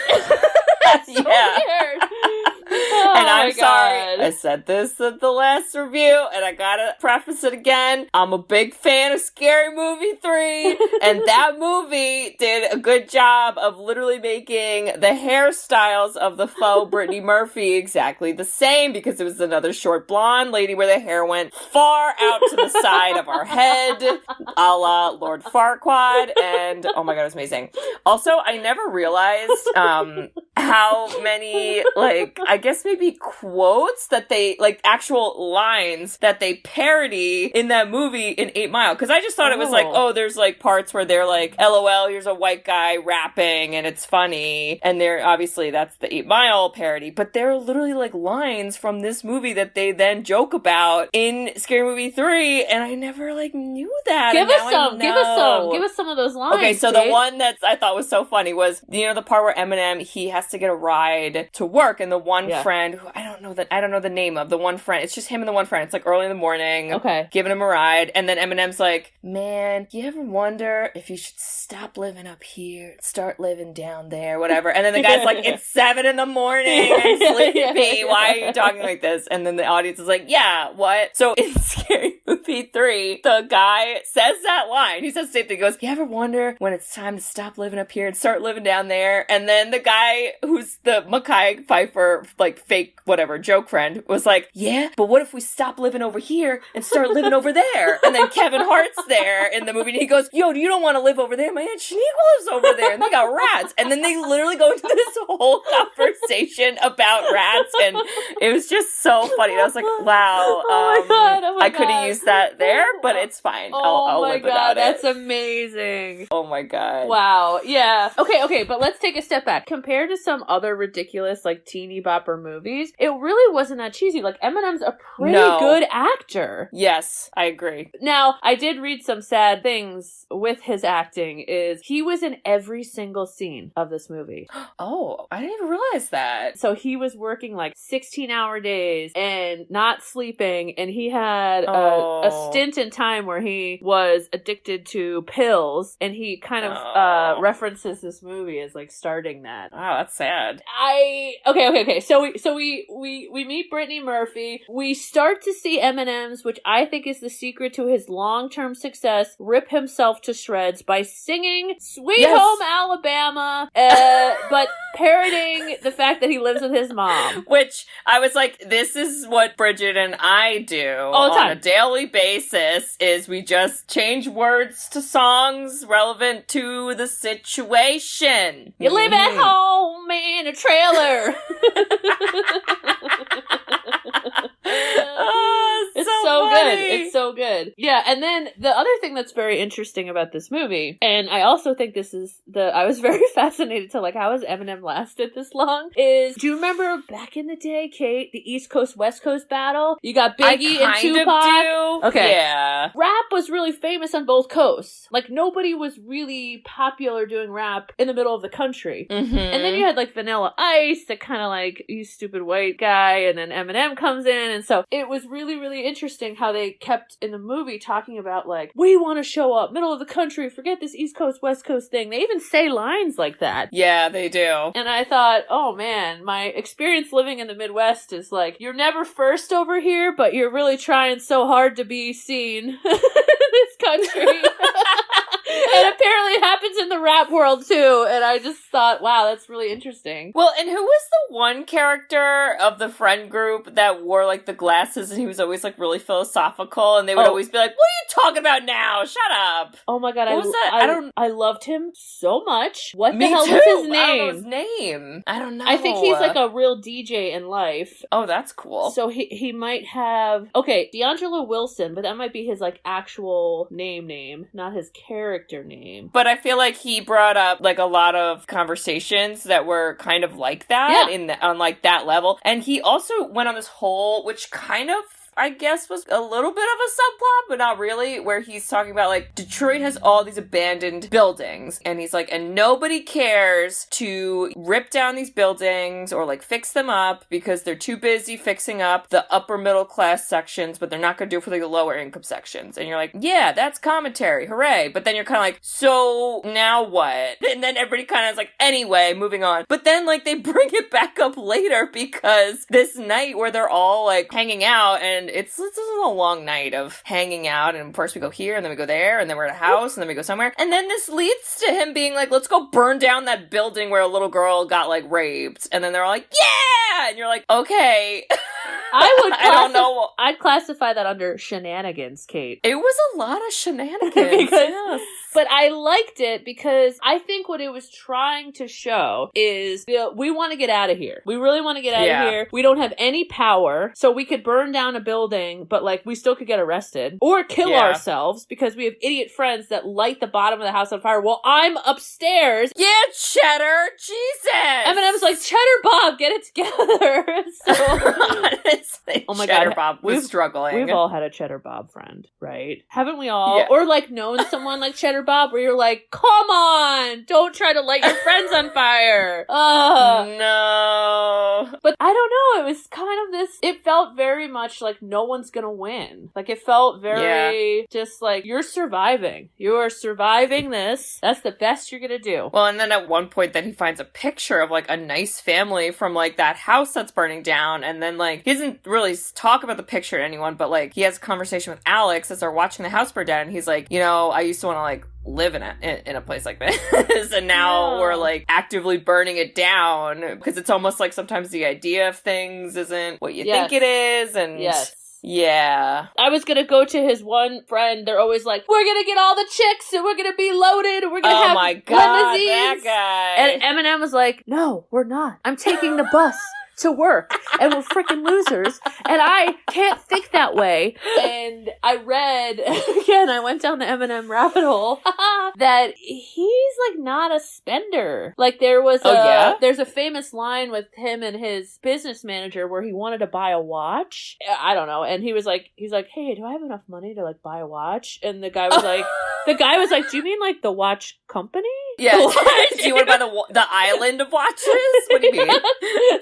Speaker 1: That's so weird. Oh,
Speaker 2: and I'm sorry, I said this at the last review, and I gotta preface it again. I'm a big fan of Scary Movie 3, and that movie did a good job of literally making the hairstyles of the faux Brittany Murphy exactly the same, because it was another short blonde lady where the hair went far out to the side of her head, a la Lord Farquaad, and oh my god, it was amazing. Also, I never realized how many, like, I guess maybe quotes that they, like, actual lines that they parody in that movie in 8 Mile. Because I just thought it was like, oh, there's, like, parts where they're like, LOL, here's a white guy rapping and it's funny. And they're, obviously, that's the 8 Mile parody. But they're literally, like, lines from this movie that they then joke about in Scary Movie 3. And I never, like, knew that.
Speaker 1: Give us some of those lines.
Speaker 2: Okay, so
Speaker 1: Jake.
Speaker 2: the one that I thought was so funny was, you know, the part where Eminem, he has to get a ride to work, and the one friend who I don't know the name of the one friend. It's just him and the one friend. It's like early in the morning.
Speaker 1: Okay.
Speaker 2: Giving him a ride, and then Eminem's like, "Man, do you ever wonder if you should stop living up here, start living down there, whatever?" And then the guy's like, "It's 7 a.m. I'm sleepy. Why are you talking like this?" And then the audience is like, "Yeah, what?" So in Scary Movie 3, the guy says that line. He says the same thing. He goes, "You ever wonder when it's time to stop living up here and start living down there?" And then the guy who's the Mackay Pfeiffer, like, fake whatever joke friend was like, "Yeah, but what if we stop living over here and start living over there?" And then Kevin Hart's there in the movie, and he goes, "Yo, you don't want to live over there? My Aunt Shaniqua lives over there, and they got rats." And then they literally go into this whole conversation about rats, and it was just so funny. And I was like, wow,
Speaker 1: oh my God.
Speaker 2: I could have used that there, but it's fine. I'll live without it.
Speaker 1: That's amazing.
Speaker 2: Oh my God.
Speaker 1: Wow. Yeah. Okay, but let's take a step back. Compared to some other ridiculous, like, teeny bopper movies, it really wasn't that cheesy. Like, Eminem's a pretty good actor.
Speaker 2: Yes, I agree.
Speaker 1: Now, I did read some sad things with his acting. Is he was in every single scene of this movie.
Speaker 2: Oh, I didn't realize that.
Speaker 1: So he was working like 16-hour days and not sleeping, and he had a stint in time where he was addicted to pills, and he kind of references this movie as, like, starting that.
Speaker 2: Wow, that's sad.
Speaker 1: Okay. So we meet Brittany Murphy. We start to see Eminem's, which I think is the secret to his long-term success, rip himself to shreds by singing Sweet Home Alabama, but parroting the fact that he lives with his mom.
Speaker 2: Which I was like, this is what Bridget and I do
Speaker 1: all the time
Speaker 2: on a daily basis, is we just change words to songs relevant to the situation.
Speaker 1: You live at home in a trailer. It's so good. It's so good. Yeah, and then the other thing that's very interesting about this movie, and I also think this is I was very fascinated to, like, how has Eminem lasted this long, is, do you remember back in the day, Kate, the East Coast, West Coast battle? You got Biggie and Tupac. Okay.
Speaker 2: Yeah.
Speaker 1: Rap was really famous on both coasts. Like, nobody was really popular doing rap in the middle of the country.
Speaker 2: Mm-hmm.
Speaker 1: And then you had, like, Vanilla Ice that kind of, like, you stupid white guy, and then Eminem comes in, and so it was really, really interesting how they kept in the movie talking about, like, we want to show up, middle of the country, forget this East Coast, West Coast thing. They even say lines like that.
Speaker 2: Yeah, they do.
Speaker 1: And I thought, oh man, my experience living in the Midwest is like, you're never first over here, but you're really trying so hard to be seen in this country. And apparently it happens in the rap world too. And I just thought, wow, that's really interesting.
Speaker 2: Well, and who was the one character of the friend group that wore like the glasses and he was always like really philosophical and they would always be like, what are you talking about now? Shut up.
Speaker 1: Oh my god,
Speaker 2: what was that?
Speaker 1: I loved him so much. What
Speaker 2: Me
Speaker 1: the hell
Speaker 2: too.
Speaker 1: was his name?
Speaker 2: I don't know his name. I don't know.
Speaker 1: I think he's like a real DJ in life.
Speaker 2: Oh, that's cool.
Speaker 1: So he might have... Okay, D'Angelo Wilson, but that might be his, like, actual name, not his character name.
Speaker 2: But I feel like he brought up, like, a lot of conversations that were kind of like that on, like, that level. And he also went on this whole, which kind of, I guess, was a little bit of a subplot, but not really, where he's talking about, like, Detroit has all these abandoned buildings, and he's like, and nobody cares to rip down these buildings or, like, fix them up because they're too busy fixing up the upper middle class sections, but they're not gonna do it for, like, the lower income sections. And you're like, yeah, that's commentary, hooray. But then you're kind of like, so now what? And then everybody kind of is like, anyway, moving on. But then, like, they bring it back up later because this night where they're all, like, hanging out, and it's a long night of hanging out, and first we go here, and then we go there, and then we're at a house, and then we go somewhere, and then this leads to him being like, let's go burn down that building where a little girl got, like, raped, and then they're all like, yeah! And you're like, okay.
Speaker 1: I
Speaker 2: don't know.
Speaker 1: I'd classify that under shenanigans, Kate.
Speaker 2: It was a lot of shenanigans.
Speaker 1: Yes. But I liked it because I think what it was trying to show is, we want to get out of here. We really want to get out of here. We don't have any power, so we could burn down a building, but, like, we still could get arrested or kill ourselves because we have idiot friends that light the bottom of the house on fire while I'm upstairs.
Speaker 2: Yeah, Cheddar! Jesus!
Speaker 1: Eminem's like, Cheddar Bob, get it together.
Speaker 2: Honestly,
Speaker 1: oh my
Speaker 2: Cheddar
Speaker 1: god,
Speaker 2: Bob was struggling.
Speaker 1: We've all had a Cheddar Bob friend, right? Haven't we all? Yeah. Or, like, known someone like Cheddar Bob where you're like, come on, don't try to light your friends on fire.
Speaker 2: No.
Speaker 1: But I don't know, it was kind of this, it felt very much like no one's gonna win. Like, it felt very just like, you're surviving. You are surviving this. That's the best you're gonna do.
Speaker 2: Well, and then at one point then he finds a picture of, like, a nice family from, like, that house that's burning down, and then, like, he doesn't really talk about the picture to anyone, but, like, he has a conversation with Alex as they're watching the house burn down, and he's like, you know, I used to want to, like, live in a place like this, and now we're, like, actively burning it down, because it's almost like sometimes the idea of things isn't what you think it is, and yeah.
Speaker 1: I was gonna go to his one friend. They're always like, we're gonna get all the chicks, and we're gonna be loaded, and we're gonna have limousines.
Speaker 2: That guy.
Speaker 1: And Eminem was like, no, we're not. I'm taking the bus to work, and we're freaking losers, and I can't think that way. And I read, again, I went down the Eminem rabbit hole, that he's, like, not a spender. Like, there was there's a famous line with him and his business manager where he wanted to buy a watch. I don't know, and he's like, hey, do I have enough money to, like, buy a watch? And the guy was like, do you mean, like, the watch company?
Speaker 2: Yeah. Do you want to buy the island of watches? What do you mean?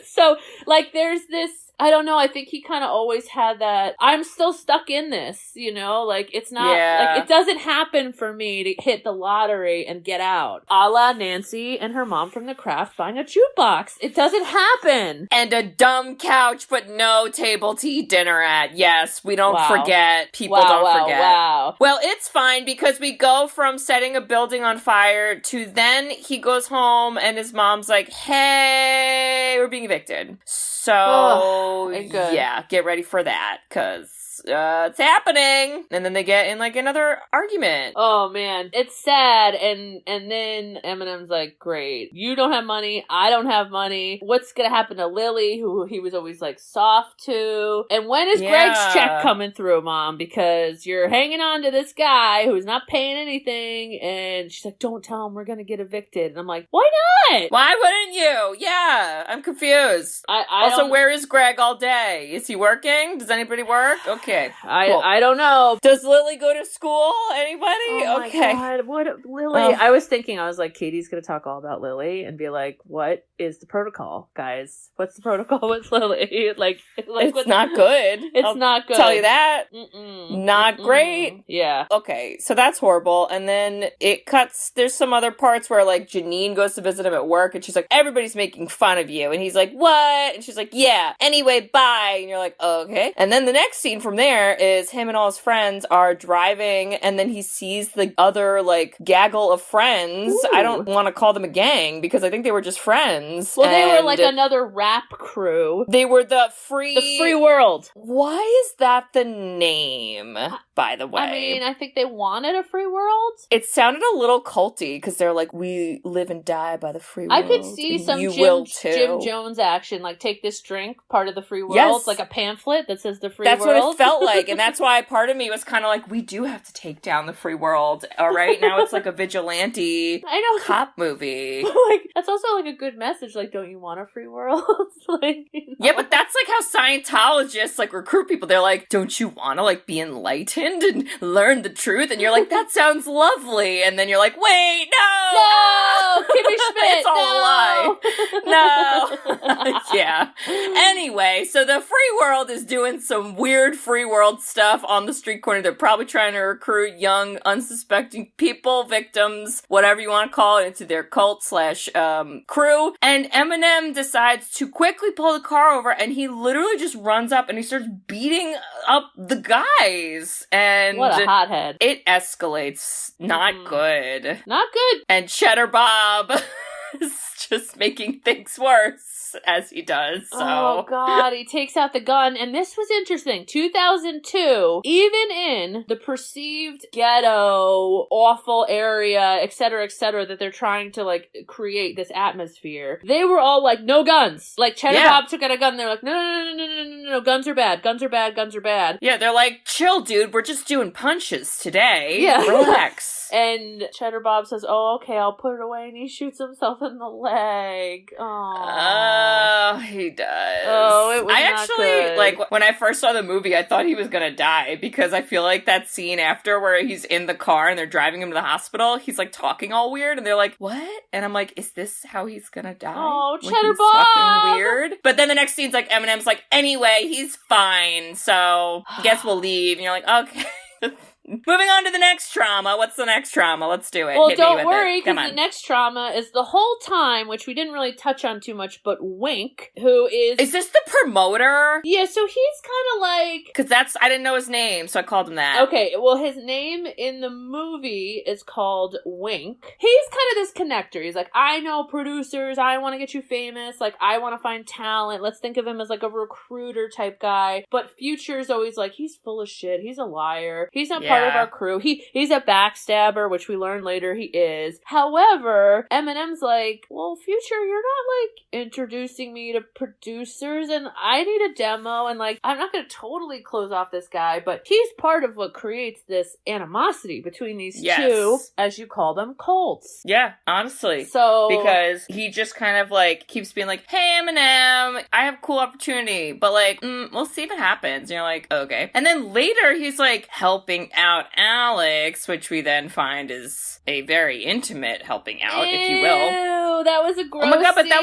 Speaker 1: So, like, there's this, I don't know, I think he kind of always had that, I'm still stuck in this, you know? Like, it's not, like, it doesn't happen for me to hit the lottery and get out. A la Nancy and her mom from The Craft buying a jukebox. It doesn't happen.
Speaker 2: And a dumb couch, but no table to eat dinner at. Yes, we don't forget. People don't forget. Well, it's fine because we go from setting a building on fire to then he goes home and his mom's like, hey, we're being evicted. So, yeah, get ready for that, because it's happening. And then they get in, like, another argument.
Speaker 1: Oh, man. It's sad. And then Eminem's like, great. You don't have money. I don't have money. What's gonna happen to Lily, who he was always, like, soft to? And when is Greg's check coming through, Mom? Because you're hanging on to this guy who's not paying anything. And she's like, don't tell him we're gonna get evicted. And I'm like, why not?
Speaker 2: Why wouldn't you? Yeah, I'm confused. Also, where is Greg all day? Is he working? Does anybody work? Okay. Cool.
Speaker 1: I don't know.
Speaker 2: Does Lily go to school? Anybody?
Speaker 1: Oh my God. What, Lily? I was thinking, I was like, Katie's going to talk all about Lily and be like, what is the protocol, guys? What's the protocol with Lily? like
Speaker 2: it's not good.
Speaker 1: It's not good.
Speaker 2: Tell you that. Not great.
Speaker 1: Yeah.
Speaker 2: Okay, so that's horrible. And then it cuts. There's some other parts where, like, Janine goes to visit him at work and she's like, everybody's making fun of you. And he's like, what? And she's like, yeah. Anyway, bye. And you're like, okay. And then the next scene from there is him and all his friends are driving, and then he sees the other, like, gaggle of friends.
Speaker 1: Ooh.
Speaker 2: I don't want to call them a gang, because I think they were just friends.
Speaker 1: Well, they were like another rap crew.
Speaker 2: They were the Free
Speaker 1: World.
Speaker 2: Why is that the name, by the way?
Speaker 1: I mean, I think they wanted a free world.
Speaker 2: It sounded a little culty, because they're like, we live and die by the free world.
Speaker 1: I could see some Jim Jones action, like, take this drink, part of the free world,
Speaker 2: yes.
Speaker 1: like a pamphlet that says the free
Speaker 2: That's
Speaker 1: world.
Speaker 2: That's what it felt like, and that's why part of me was kind of like, we do have to take down the free world, all right? Now it's like a vigilante cop movie.
Speaker 1: Like, that's also like a good message, like, don't you want a free world? Like, you know?
Speaker 2: Yeah, but that's like how Scientologists, like, recruit people. They're like, don't you want to, like, be enlightened and learn the truth? And you're like, that sounds lovely. And then you're like, wait, no!
Speaker 1: Kimmy Schmidt,
Speaker 2: it's all a lie. No. Yeah. Anyway, so the free world is doing some weird free world stuff on the street corner. They're probably trying to recruit young, unsuspecting people, victims, whatever you want to call it, into their cult / crew. And Eminem decides to quickly pull the car over, and he literally just runs up and he starts beating up the guys. And
Speaker 1: what a hothead.
Speaker 2: It escalates. Not good.
Speaker 1: Not good.
Speaker 2: And Cheddar Bob is just making things worse. As he does, so.
Speaker 1: Oh, God, he takes out the gun, and this was interesting. 2002, even in the perceived ghetto, awful area, etc., that they're trying to, like, create this atmosphere, they were all like, no guns. Like, Cheddar Bob took out a gun, they're like, no, guns are bad, guns are bad.
Speaker 2: Yeah, they're like, chill, dude, we're just doing punches today. Yeah. Relax.
Speaker 1: And Cheddar Bob says, oh, okay, I'll put it away, and he shoots himself in the leg.
Speaker 2: Oh, he does.
Speaker 1: Oh, it was not good.
Speaker 2: Like, when I first saw the movie, I thought he was gonna die, because I feel like that scene after where he's in the car and they're driving him to the hospital, he's, like, talking all weird, and they're like, what? And I'm like, is this how he's gonna die?
Speaker 1: Oh,
Speaker 2: When
Speaker 1: Cheddar
Speaker 2: he's
Speaker 1: Bob!
Speaker 2: talking weird? But then the next scene's like, Eminem's like, anyway, he's fine, so guess we'll leave. And you're like, okay. Moving on to the next trauma. What's the next trauma? Let's do it.
Speaker 1: Well,
Speaker 2: Hit me
Speaker 1: don't
Speaker 2: with
Speaker 1: worry,
Speaker 2: it. Come
Speaker 1: because
Speaker 2: on.
Speaker 1: the next trauma is the whole time, which we didn't really touch on too much, but Wink, who is...
Speaker 2: Is this the promoter?
Speaker 1: Yeah, so he's kind of like...
Speaker 2: Because I didn't know his name, so I called him that.
Speaker 1: Okay, well, his name in the movie is called Wink. He's kind of this connector. He's like, I know producers, I want to get you famous, like, I want to find talent. Let's think of him as like a recruiter type guy. But Future's always like, he's full of shit, he's a liar, he's not part of our crew, he's a backstabber, which we learn later he is. However, Eminem's like, well, Future, you're not like introducing me to producers, and I need a demo, and like, I'm not gonna totally close off this guy, but he's part of what creates this animosity between these two, as you call them, cults.
Speaker 2: Yeah, honestly.
Speaker 1: So,
Speaker 2: because he just kind of like keeps being like, hey, Eminem, I have a cool opportunity, but like, we'll see if it happens. And you're like, okay. And then later he's like helping out Alex, which we then find is a very intimate helping out, if you will.
Speaker 1: Ew, that was a gross
Speaker 2: Oh my god, but
Speaker 1: scene.
Speaker 2: that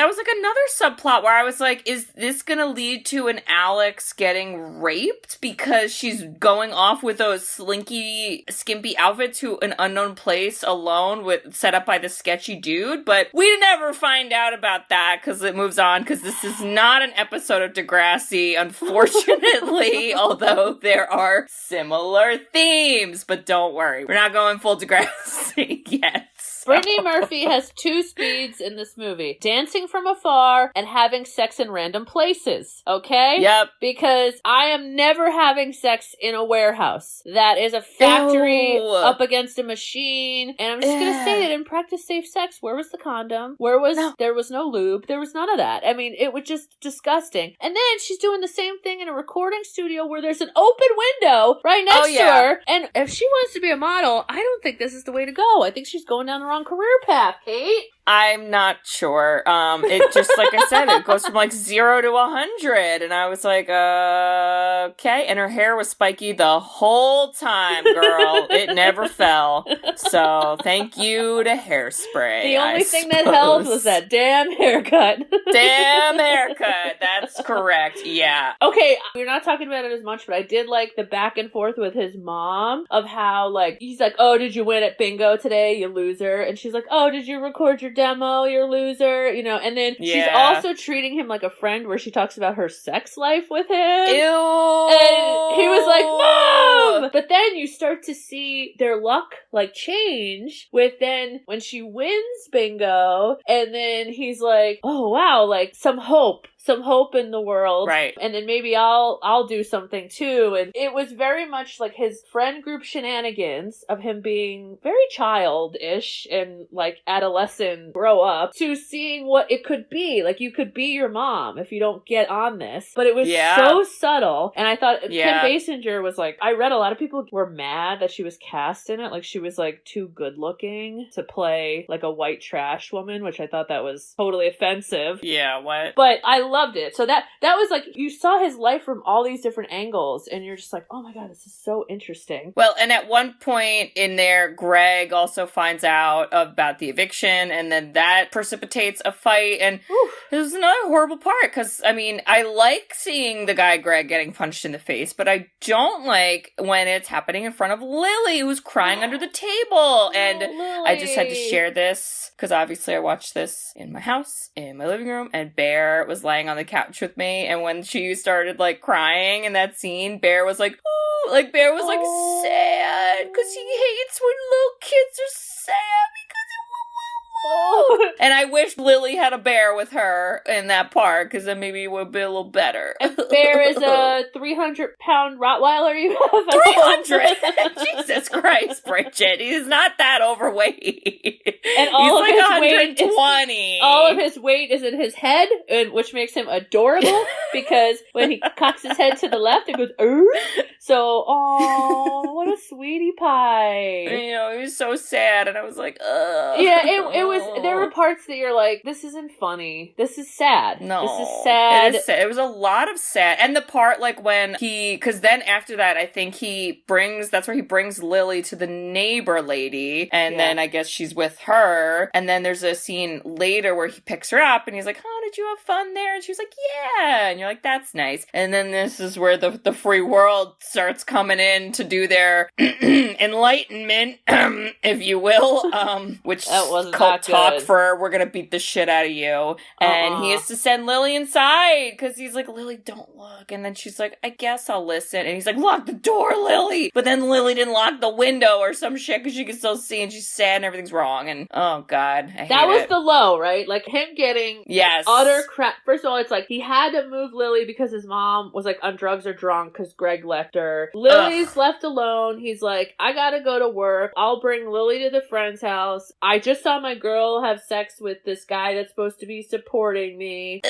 Speaker 2: was like another subplot where I was like, is this gonna lead to an Alex getting raped because she's going off with those slinky, skimpy outfits to an unknown place alone set up by the sketchy dude? But we never find out about that because it moves on, because this is not an episode of Degrassi, unfortunately, although there are similar themes. But don't worry, we're not going full Degrassi yet.
Speaker 1: Brittany Murphy has 2 speeds in this movie. Dancing from afar and having sex in random places. Okay?
Speaker 2: Yep.
Speaker 1: Because I am never having sex in a warehouse. That is a factory up against a machine. And I'm just going to say that in practice safe sex, where was the condom? There was no lube. There was none of that. I mean, it was just disgusting. And then she's doing the same thing in a recording studio where there's an open window right next to her. And if she wants to be a model, I don't think this is the way to go. I think she's going down the wrong career path, Kate.
Speaker 2: I'm not sure. It just, like I said, it goes from like 0 to 100. And I was like, okay. And her hair was spiky the whole time, girl. It never fell. So thank you to Hairspray.
Speaker 1: The only thing that helped was that damn haircut.
Speaker 2: Damn haircut. That's correct. Yeah.
Speaker 1: Okay, we're not talking about it as much, but I did like the back and forth with his mom of how, like, he's like, oh, did you win at bingo today, you loser? And she's like, oh, did you record your demo, you loser? You know, and then she's also treating him like a friend where she talks about her sex life with him.
Speaker 2: Ew.
Speaker 1: And he was like, Mom! But then you start to see their luck, like, change with then when she wins bingo, and then he's like, oh, wow, like, some hope in the world.
Speaker 2: Right.
Speaker 1: And then maybe I'll do something too. And it was very much like his friend group shenanigans of him being very childish and like adolescent grow up to seeing what it could be. Like you could be your mom if you don't get on this. But it was so subtle. And I thought Kim Basinger was like, I read a lot of people were mad that she was cast in it. Like she was like too good looking to play like a white trash woman, which I thought that was totally offensive.
Speaker 2: Yeah, what?
Speaker 1: But I loved it. So that was like, you saw his life from all these different angles and you're just like, oh my God, this is so interesting.
Speaker 2: Well, and at one point in there, Greg also finds out about the eviction and then that precipitates a fight. And this is another horrible part because, I mean, I like seeing the guy Greg getting punched in the face, but I don't like when it's happening in front of Lily, who's crying under the table. And
Speaker 1: Lily.
Speaker 2: I just had to share this because obviously I watched this in my house, in my living room, and Bear was laying on the couch with me. And when she started like crying in that scene, Bear was like, ooh, like Bear was like sad because he hates when little kids are sad because and I wish Lily had a bear with her in that part, because then maybe it would be a little better.
Speaker 1: And Bear is a 300-pound Rottweiler you have.
Speaker 2: 300? Jesus Christ, Bridget. He's not that overweight.
Speaker 1: And all
Speaker 2: He's
Speaker 1: of
Speaker 2: like
Speaker 1: his
Speaker 2: 120.
Speaker 1: All of his weight is in his head, which makes him adorable, because when he cocks his head to the left, it goes, So, oh, what a sweetie pie.
Speaker 2: You know, he was so sad, and I was like, ugh.
Speaker 1: Yeah, it was, there were parts that you're like, this isn't funny. This is sad.
Speaker 2: No.
Speaker 1: This is sad.
Speaker 2: It is sad. It was a lot of sad. And the part, like, when because then after that, I think that's where he brings Lily to the neighbor lady, and then I guess she's with her, and then there's a scene later where he picks her up, and he's like, oh, did you have fun there? And she's like, yeah. And you're like, that's nice. And then this is where the free world starts coming in to do their enlightenment, if you will, which
Speaker 1: that wasn't
Speaker 2: cult
Speaker 1: that
Speaker 2: talk
Speaker 1: good.
Speaker 2: for we're gonna beat the shit out of you. And he has to send Lily inside because he's like, Lily, don't look. And then she's like, I guess I'll listen. And he's like, lock the door, Lily. But then Lily didn't lock the window or some shit because she can still see and she's sad and everything's wrong. And oh God,
Speaker 1: that was the low, right? Like him getting utter crap. First of all, it's like he had to move Lily because his mom was like on drugs or drunk because Greg left her. Lily's left alone. He's like, I gotta go to work. I'll bring Lily to the friend's house. I just saw my girl have sex with this guy that's supposed to be supporting me.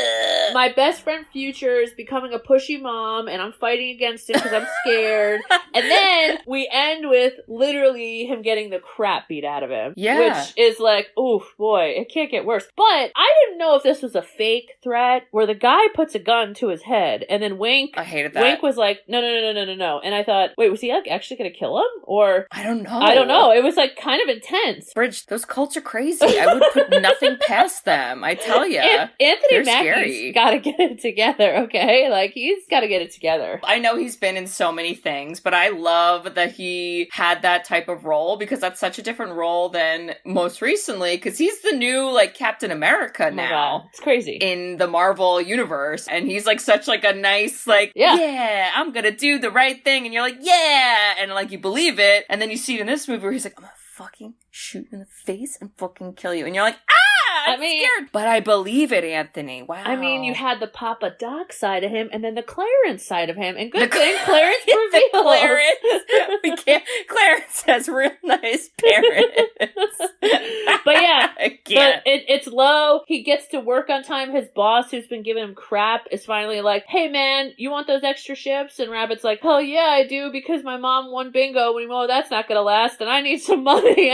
Speaker 1: My best friend Future is becoming a pushy mom and I'm fighting against him because I'm scared. And then we end with literally him getting the crap beat out of him. Yeah. Which is like, oof, boy, it can't get worse. But I didn't know if this was a fake threat where the guy puts a gun to his head and then Wink.
Speaker 2: I hated that.
Speaker 1: Wink was like, no. And I thought, wait, was he like actually going to kill him? Or
Speaker 2: I don't know.
Speaker 1: It was like kind of intense.
Speaker 2: Bridge, those cults are crazy. I would put nothing past them. I tell you.
Speaker 1: Anthony Mackie's got to get it together, okay? Like, he's got to get it together.
Speaker 2: I know he's been in so many things, but I love that he had that type of role because that's such a different role than most recently, because he's the new, like, Captain America now.
Speaker 1: God. It's crazy.
Speaker 2: In the Marvel universe. And he's, like, such, like, a nice, like, yeah, I'm gonna do the right thing. And you're like, yeah! And, like, you believe it. And then you see it in this movie where he's like, I'm gonna fucking shoot you in the face and fucking kill you. And you're like, I'm scared. But I believe it, Anthony. Wow.
Speaker 1: I mean, you had the Papa Doc side of him and then the Clarence side of him. And good thing Clarence revealed.
Speaker 2: Clarence has real nice parents.
Speaker 1: But yeah, but it's low. He gets to work on time. His boss, who's been giving him crap, is finally like, hey man, you want those extra shifts? And Rabbit's like, hell yeah, I do, because my mom won bingo. We know that's not gonna last, and I need some money.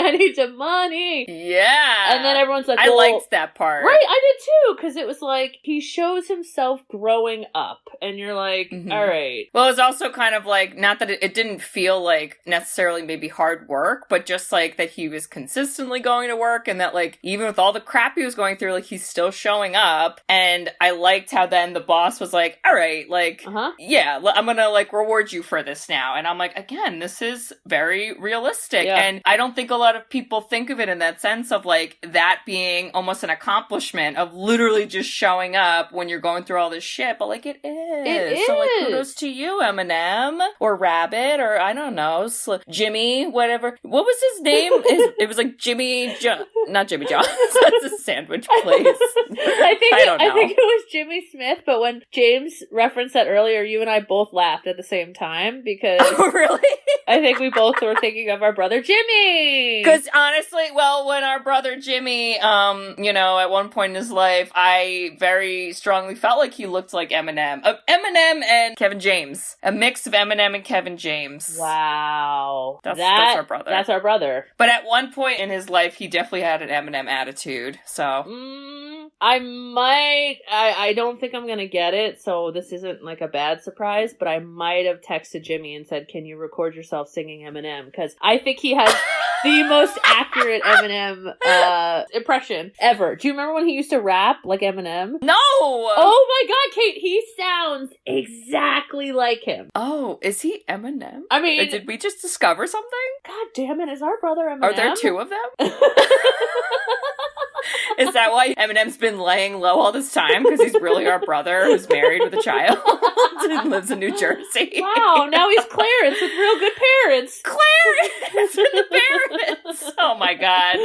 Speaker 1: Yeah. And then everyone's like,
Speaker 2: I liked that part.
Speaker 1: Right, I did too, because it was like, he shows himself growing up, and you're like, all right.
Speaker 2: Well, it's also kind of like, not that it didn't feel like necessarily maybe hard work, but just like that he was consistently going to work, and that like, even with all the crap he was going through, like, he's still showing up. And I liked how then the boss was like, all right, like, yeah, I'm gonna, like, reward you for this now. And I'm like, again, this is very realistic.
Speaker 1: Yeah.
Speaker 2: And I don't think a lot of people think of it in that sense of, like, that being almost an accomplishment of literally just showing up when you're going through all this shit. But, like, it is.
Speaker 1: It is.
Speaker 2: So, like, kudos to you, Eminem. Or Rabbit, or I don't know, Jimmy, whatever. What was his name? It was like Jimmy not Jimmy John's. That's a sandwich place. I don't know.
Speaker 1: I think it was Jimmy Smith, but when James referenced that earlier, you and I both laughed at the same time because
Speaker 2: Oh, really?
Speaker 1: I think we both were thinking of our brother Jimmy.
Speaker 2: Because honestly, well, when our brother Jimmy, at one point in his life, I very strongly felt like he looked like Eminem. Eminem and Kevin James. A mix of Eminem and Kevin James.
Speaker 1: Wow.
Speaker 2: That's our brother.
Speaker 1: That's our brother.
Speaker 2: But at one point in his life, he definitely had an Eminem attitude, so...
Speaker 1: I don't think I'm gonna get it, so this isn't like a bad surprise, but I might have texted Jimmy and said, can you record yourself singing Eminem? Because I think he has the most accurate Eminem impression ever. Do you remember when he used to rap like Eminem?
Speaker 2: No!
Speaker 1: Oh my god, Kate, he sounds exactly like him.
Speaker 2: Oh, is he Eminem?
Speaker 1: I mean...
Speaker 2: Or did we just discover something?
Speaker 1: God damn it, is our brother Eminem?
Speaker 2: Are there two of them? Is that why Eminem's been laying low all this time? Because he's really our brother who's married with a child and lives in New Jersey.
Speaker 1: Wow, now he's Clarence with real good parents.
Speaker 2: Clarence with the parents! Oh my god.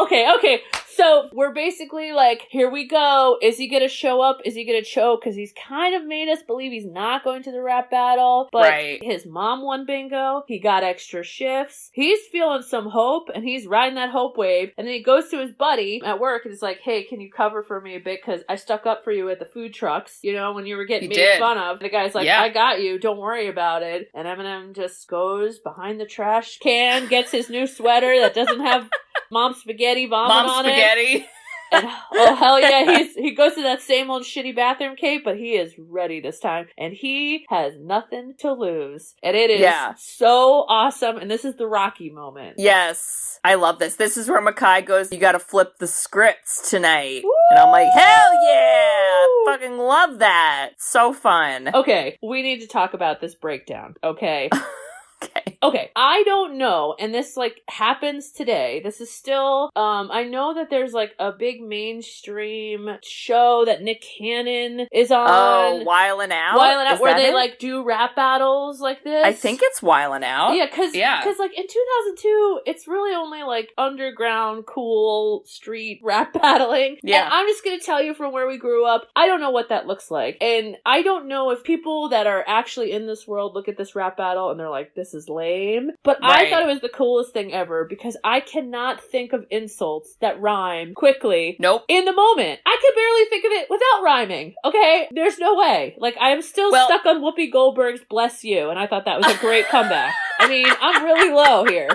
Speaker 1: Okay. So we're basically like, here we go. Is he gonna show up? Is he gonna choke? Because he's kind of made us believe he's not going to the rap battle. But his mom won bingo. He got extra shifts. He's feeling some hope, and he's riding that hope wave. And then he goes to his buddy at work, and it's like, hey, can you cover for me a bit? Because I stuck up for you at the food trucks, when you were getting made fun of. The guy's like, I got you. Don't worry about it. And Eminem just goes behind the trash can, gets his new sweater that doesn't have Mom Spaghetti vomit on it. And oh hell yeah, he goes to that same old shitty bathroom, Kate, but he is ready this time, and he has nothing to lose, and it is so awesome. And this is the Rocky moment.
Speaker 2: Yes, I love this. This is where Makai goes, "You got to flip the scripts tonight," and I'm like, hell yeah, fucking love that. So fun.
Speaker 1: Okay, we need to talk about this breakdown. Okay. Okay, I don't know, and this, like, happens today. This is still, I know that there's, like, a big mainstream show that Nick Cannon is on.
Speaker 2: Oh, Wildin' Out?
Speaker 1: Where they, like, do rap battles like this.
Speaker 2: I think it's Wildin' Out.
Speaker 1: Yeah, because, like, in 2002, it's really only, like, underground, cool, street rap battling. Yeah. And I'm just gonna tell you from where we grew up, I don't know what that looks like. And I don't know if people that are actually in this world look at this rap battle and they're like, this is lame. But I thought it was the coolest thing ever because I cannot think of insults that rhyme quickly.
Speaker 2: Nope.
Speaker 1: In the moment. I could barely think of it without rhyming. Okay? There's no way. Like, I am still stuck on Whoopi Goldberg's Bless You, and I thought that was a great comeback. I mean, I'm really low here.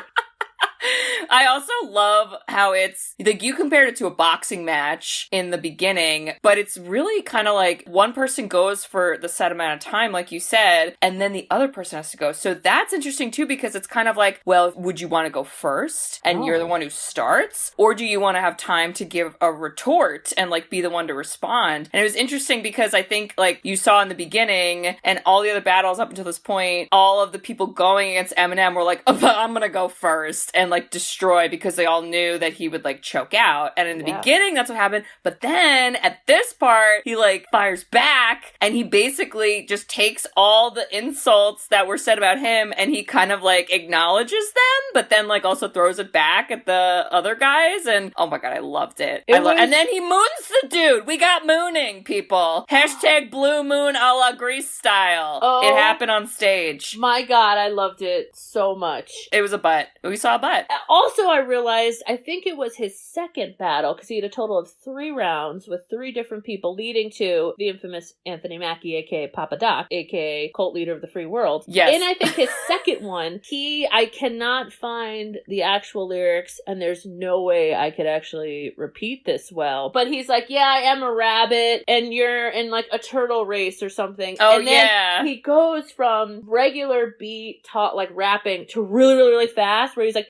Speaker 2: I also love how it's, like, you compared it to a boxing match in the beginning, but it's really kind of like one person goes for the set amount of time, like you said, and then the other person has to go. So that's interesting, too, because it's kind of like, well, would you want to go first and you're the one who starts? Or do you want to have time to give a retort and, like, be the one to respond? And it was interesting because I think, like, you saw in the beginning and all the other battles up until this point, all of the people going against Eminem were like, oh, I'm gonna go first and, like, destroy because they all knew that he would, like, choke out. And in the beginning, that's what happened. But then at this part, he, like, fires back and he basically just takes all the insults that were said about him and he kind of, like, acknowledges them, but then, like, also throws it back at the other guys. And oh my god, I loved it. And then he moons the dude. We got mooning, people. Hashtag blue moon a la Grease style. Oh, it happened on stage.
Speaker 1: My god, I loved it so much.
Speaker 2: It was a butt. We saw a butt.
Speaker 1: Also, I realized, I think it was his second battle, because he had a total of 3 rounds with 3 different people leading to the infamous Anthony Mackie, a.k.a. Papa Doc, a.k.a. cult leader of the free world.
Speaker 2: Yes.
Speaker 1: And I think his second one, I cannot find the actual lyrics, and there's no way I could actually repeat this well. But he's like, yeah, I am a rabbit, and you're in, like, a turtle race or something.
Speaker 2: Oh,
Speaker 1: and then he goes from regular beat, like, rapping to really, really, really fast, where he's like,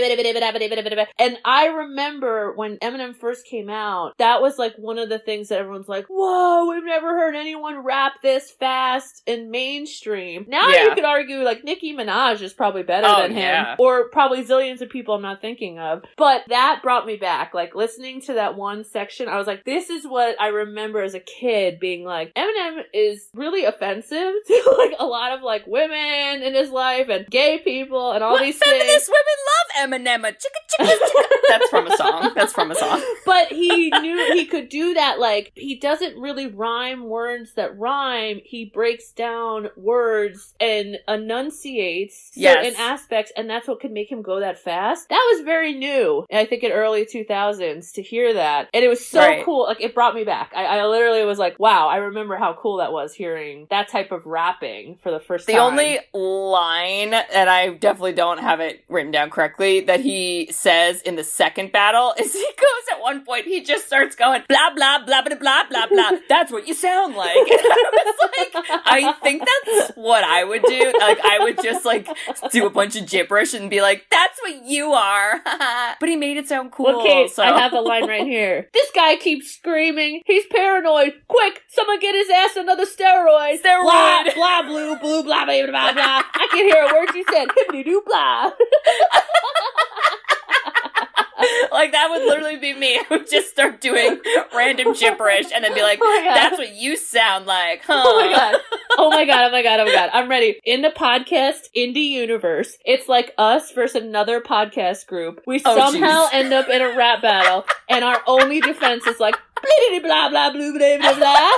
Speaker 1: And I remember when Eminem first came out, that was like one of the things that everyone's like, whoa, we've never heard anyone rap this fast and mainstream. Now you could argue like Nicki Minaj is probably better than him.
Speaker 2: Yeah.
Speaker 1: Or probably zillions of people I'm not thinking of. But that brought me back. Like listening to that one section, I was like, this is what I remember as a kid being like, Eminem is really offensive to like a lot of like women in his life and gay people and all these
Speaker 2: feminist
Speaker 1: things.
Speaker 2: women love Eminem. Chicka, chicka, chicka. That's from a song.
Speaker 1: But he knew he could do that. Like, he doesn't really rhyme words that rhyme. He breaks down words and enunciates certain aspects, and that's what could make him go that fast. That was very new, I think, in early 2000s to hear that. And it was so cool. Like, it brought me back. I literally was like, wow, I remember how cool that was hearing that type of rapping for the first time.
Speaker 2: The only line, and I definitely don't have it written down correctly, that he says in the second battle is he goes at one point, he just starts going, blah, blah, blah, blah, blah, blah, blah. That's what you sound like. And I was like, I think that's what I would do. Like, I would just, like, do a bunch of gibberish and be like, that's what you are. But he made it sound cool.
Speaker 1: Okay, so I have the line right here. This guy keeps screaming. He's paranoid. Quick, someone get his ass another steroid. Blah, blah, blue, blue, blah, blah, blah, blah. I can hear a word you said. Hibbity-doo, blah.
Speaker 2: Like, that would literally be me. I would just start doing random gibberish and then be like, that's what you sound like, huh?
Speaker 1: Oh my god. I'm ready. In the podcast indie universe, it's like us versus another podcast group. We somehow end up in a rap battle, and our only defense is like, blah, blah, blue, blah, blah, blah.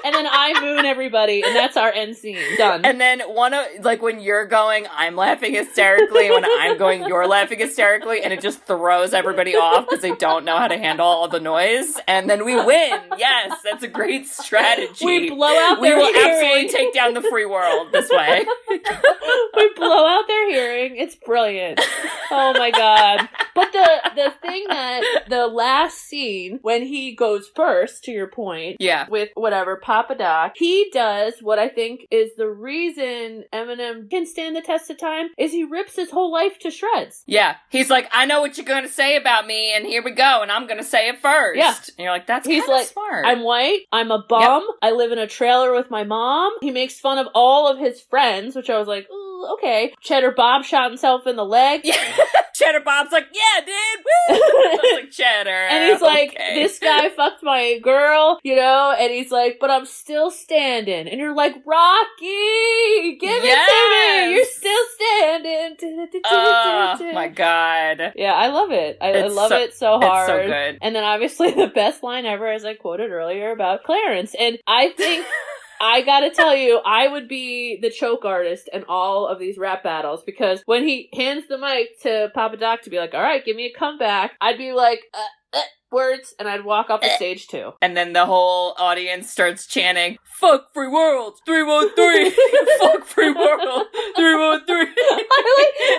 Speaker 1: And then I moon everybody, and that's our end scene. Done.
Speaker 2: And then when you're going, I'm laughing hysterically. When I'm going, you're laughing hysterically. And it just throws everybody off because they don't know how to handle all the noise. And then we win. Yes, that's a great strategy.
Speaker 1: We blow out their
Speaker 2: hearing. We will
Speaker 1: hearing.
Speaker 2: absolutely take down the free world this way.
Speaker 1: We blow out their hearing. It's brilliant. Oh my god. But the thing that the last scene, when he goes first, to your point, with whatever, Papa Doc, he does what I think is the reason Eminem can stand the test of time, is he rips his whole life to shreds.
Speaker 2: Yeah. He's like, I know what you're going to say about me, and here we go, and I'm going to say it first. Yeah. And you're like, that's kind of smart.
Speaker 1: I'm white, I'm a bum, I live in a trailer with my mom. He makes fun of all of his friends, which I was like, ooh, okay. Cheddar Bob shot himself in the leg.
Speaker 2: Yeah. Cheddar Bob's like, yeah, dude, woo! I was like, Cheddar.
Speaker 1: And he's like, this guy fucked my girl, you know, and he's like, but I'm still standing. And you're like, Rocky, give it to me. You're still standing.
Speaker 2: Oh, my God.
Speaker 1: Yeah, I love it. I love it so hard.
Speaker 2: It's so good.
Speaker 1: And then obviously the best line ever, as I quoted earlier, about Clarence. And I think... I gotta tell you, I would be the choke artist in all of these rap battles, because when he hands the mic to Papa Doc to be like, all right, give me a comeback, I'd be like, words, and I'd walk off the stage too.
Speaker 2: And then the whole audience starts chanting, fuck free world, 313, fuck free world, 313.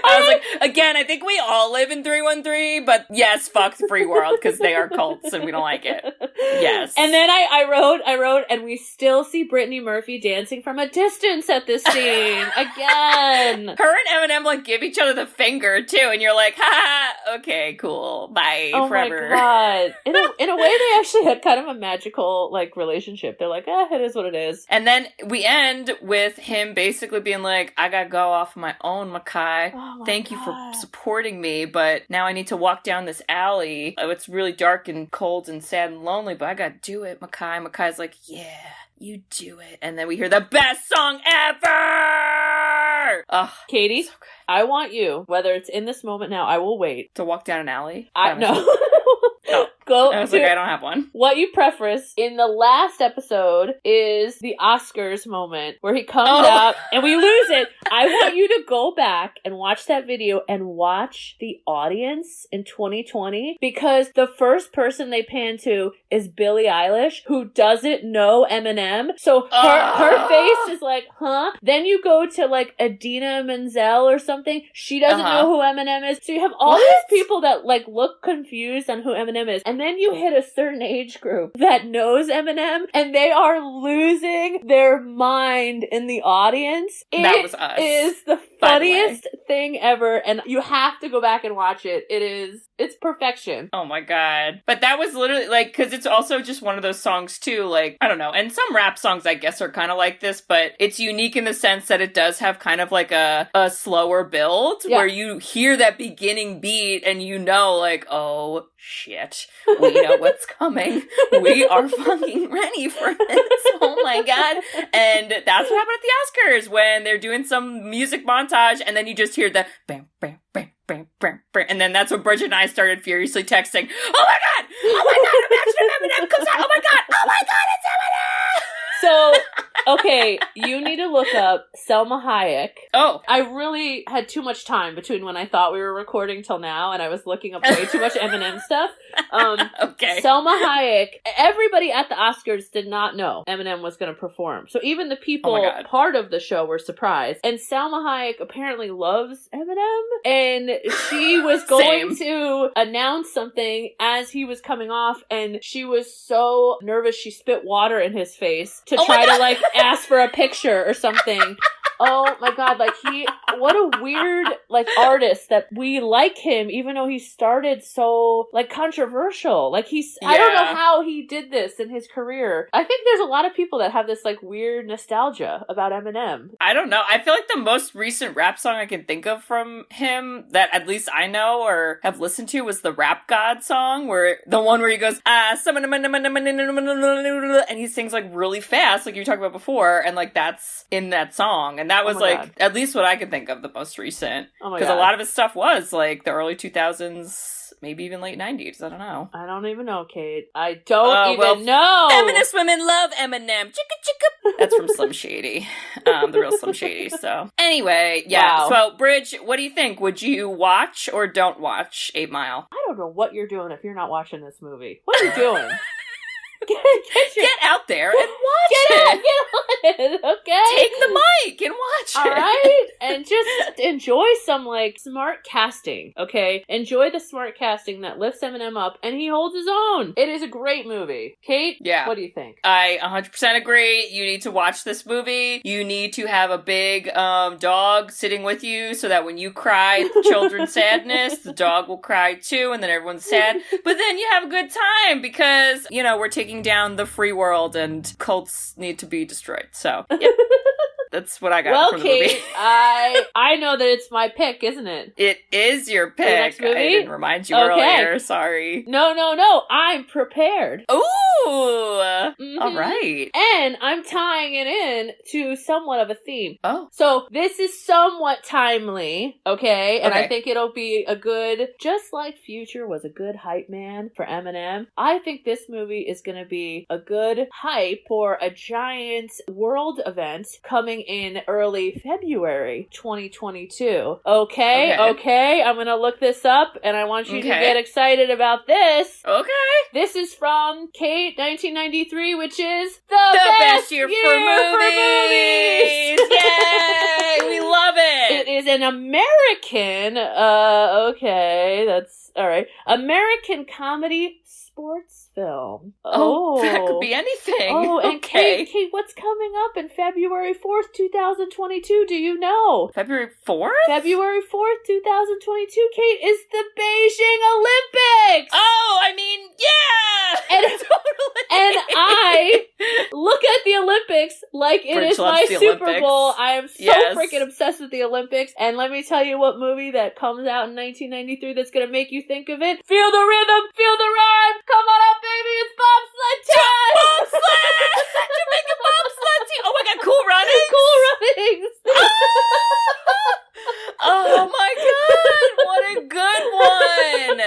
Speaker 2: I was like, again, I think we all live in 313, but yes, fuck free world, because they are cults and we don't like it. Yes.
Speaker 1: And then I wrote, and we still see Brittany Murphy dancing from a distance at this scene. Again.
Speaker 2: Her and Eminem, like, give each other the finger, too, and you're like, ha, okay, cool, bye, forever.
Speaker 1: Oh my god. In a way, they actually had kind of a magical, like, relationship. They're like, it is what it is.
Speaker 2: And then we end with him basically being like, I gotta go off on my own, Makai. Thank you for supporting me, but now I need to walk down this alley. Oh, it's really dark and cold and sad and lonely, but I gotta do it, Makai. Makai's like, yeah, you do it. And then we hear the best song ever! Ugh,
Speaker 1: Katie,
Speaker 2: so good.
Speaker 1: I want you, whether it's in this moment now, I will wait.
Speaker 2: To walk down an alley?
Speaker 1: No.
Speaker 2: Oh.
Speaker 1: Go.
Speaker 2: I was like, I don't have one.
Speaker 1: What you preface in the last episode is the Oscars moment where he comes out and we lose it. I want you to go back and watch that video and watch the audience in 2020, because the first person they pan to is Billie Eilish, who doesn't know Eminem. So her face is like, huh? Then you go to like Idina Menzel or something. She doesn't know who Eminem is. So you have all these people that like look confused on who Eminem is. And then you hit a certain age group that knows Eminem, and they are losing their mind in the audience.
Speaker 2: That was us.
Speaker 1: is the funniest thing ever, and you have to go back and watch it. It's perfection.
Speaker 2: Oh my god. But that was literally, like, because it's also just one of those songs, too, like, I don't know, and some rap songs, I guess, are kind of like this, but it's unique in the sense that it does have kind of like a slower build, where you hear that beginning beat, and you know, like, oh, shit, we know what's coming. We are fucking ready for this. Oh my god. And that's what happened at the Oscars, when they're doing some music montage, and then you just hear the bam, bam, bam, bam, bam, bam, and then that's when Bridget and I started furiously texting, oh my god, imagine if Eminem comes out, oh my god, it's Eminem!
Speaker 1: So, okay, you need to look up Selma Hayek.
Speaker 2: Oh.
Speaker 1: I really had too much time between when I thought we were recording till now, and I was looking up way too much Eminem stuff.
Speaker 2: Okay.
Speaker 1: Selma Hayek, everybody at the Oscars did not know Eminem was going to perform. So even the people part of the show were surprised. And Selma Hayek apparently loves Eminem, and she was going to announce something as he was coming off, and she was so nervous she spit water in his face to try to, like, ask for a picture or something. Oh my god, like, what a weird, like, artist that we like him, even though he started so, like, controversial. Like, I don't know how he did this in his career. I think there's a lot of people that have this, like, weird nostalgia about Eminem.
Speaker 2: I don't know. I feel like the most recent rap song I can think of from him that at least I know or have listened to was the Rap God song, the one where he goes, and he sings, like, really fast, like you were talking about before, and, like, that's in that song. And that was, like, at least what I can think of the most recent.
Speaker 1: Oh my god.
Speaker 2: Because a lot of his stuff was, like, the early 2000s, maybe even late 90s. I don't know.
Speaker 1: I don't even know, Kate. I don't even know.
Speaker 2: Feminist women love Eminem. Chicka chicka. That's from Slim Shady. The real Slim Shady. So, anyway, yeah. Wow. So, Bridge, what do you think? Would you watch or don't watch 8 Mile?
Speaker 1: I don't know what you're doing if you're not watching this movie. What are you doing?
Speaker 2: Get out there and watch it.
Speaker 1: Get on it, okay?
Speaker 2: Take the mic and watch it.
Speaker 1: All right? And just enjoy some, like, smart casting, okay? Enjoy the smart casting that lifts Eminem up, and he holds his own. It is a great movie. Kate?
Speaker 2: Yeah.
Speaker 1: What do you think?
Speaker 2: I 100% agree. You need to watch this movie. You need to have a big dog sitting with you so that when you cry at the children's sadness, the dog will cry too, and then everyone's sad. But then you have a good time because, you know, we're taking down the free world and cults need to be destroyed. So, yeah. That's what I got from the movie.
Speaker 1: Kate, I know that it's my pick, isn't it?
Speaker 2: It is your pick.
Speaker 1: Next movie?
Speaker 2: I didn't remind you earlier. Sorry.
Speaker 1: No. I'm prepared.
Speaker 2: Ooh. Mm-hmm. All right.
Speaker 1: And I'm tying it in to somewhat of a theme.
Speaker 2: Oh.
Speaker 1: So this is somewhat timely, okay? And I think it'll be a good, just like Future was a good hype man for Eminem, I think this movie is going to be a good hype for a giant world event coming in early February 2022. Okay. I'm going to look this up, and I want you to get excited about this.
Speaker 2: Okay.
Speaker 1: This is from Kate, 1993, which is the best year for movies.
Speaker 2: Yay! We love it.
Speaker 1: It is an American, that's all right. American comedy sports film.
Speaker 2: Oh, that could be anything.
Speaker 1: Oh, and Kate, what's coming up in February 4th, 2022? Do you know?
Speaker 2: February 4th?
Speaker 1: February 4th, 2022, Kate, is the Beijing Olympics!
Speaker 2: Oh, I mean, yeah!
Speaker 1: And,
Speaker 2: totally.
Speaker 1: And I look at the Olympics like it is my Super Bowl. I am so freaking obsessed with the Olympics. And let me tell you what movie that comes out in 1993 that's going to make you think of it. Feel the rhythm, feel the rhyme. Come on up, baby, it's bobsled time!
Speaker 2: Bobsled! Jamaican bobsled team! Oh my god, Cool Runnings!
Speaker 1: Cool Runnings!
Speaker 2: Oh my god, what a good one!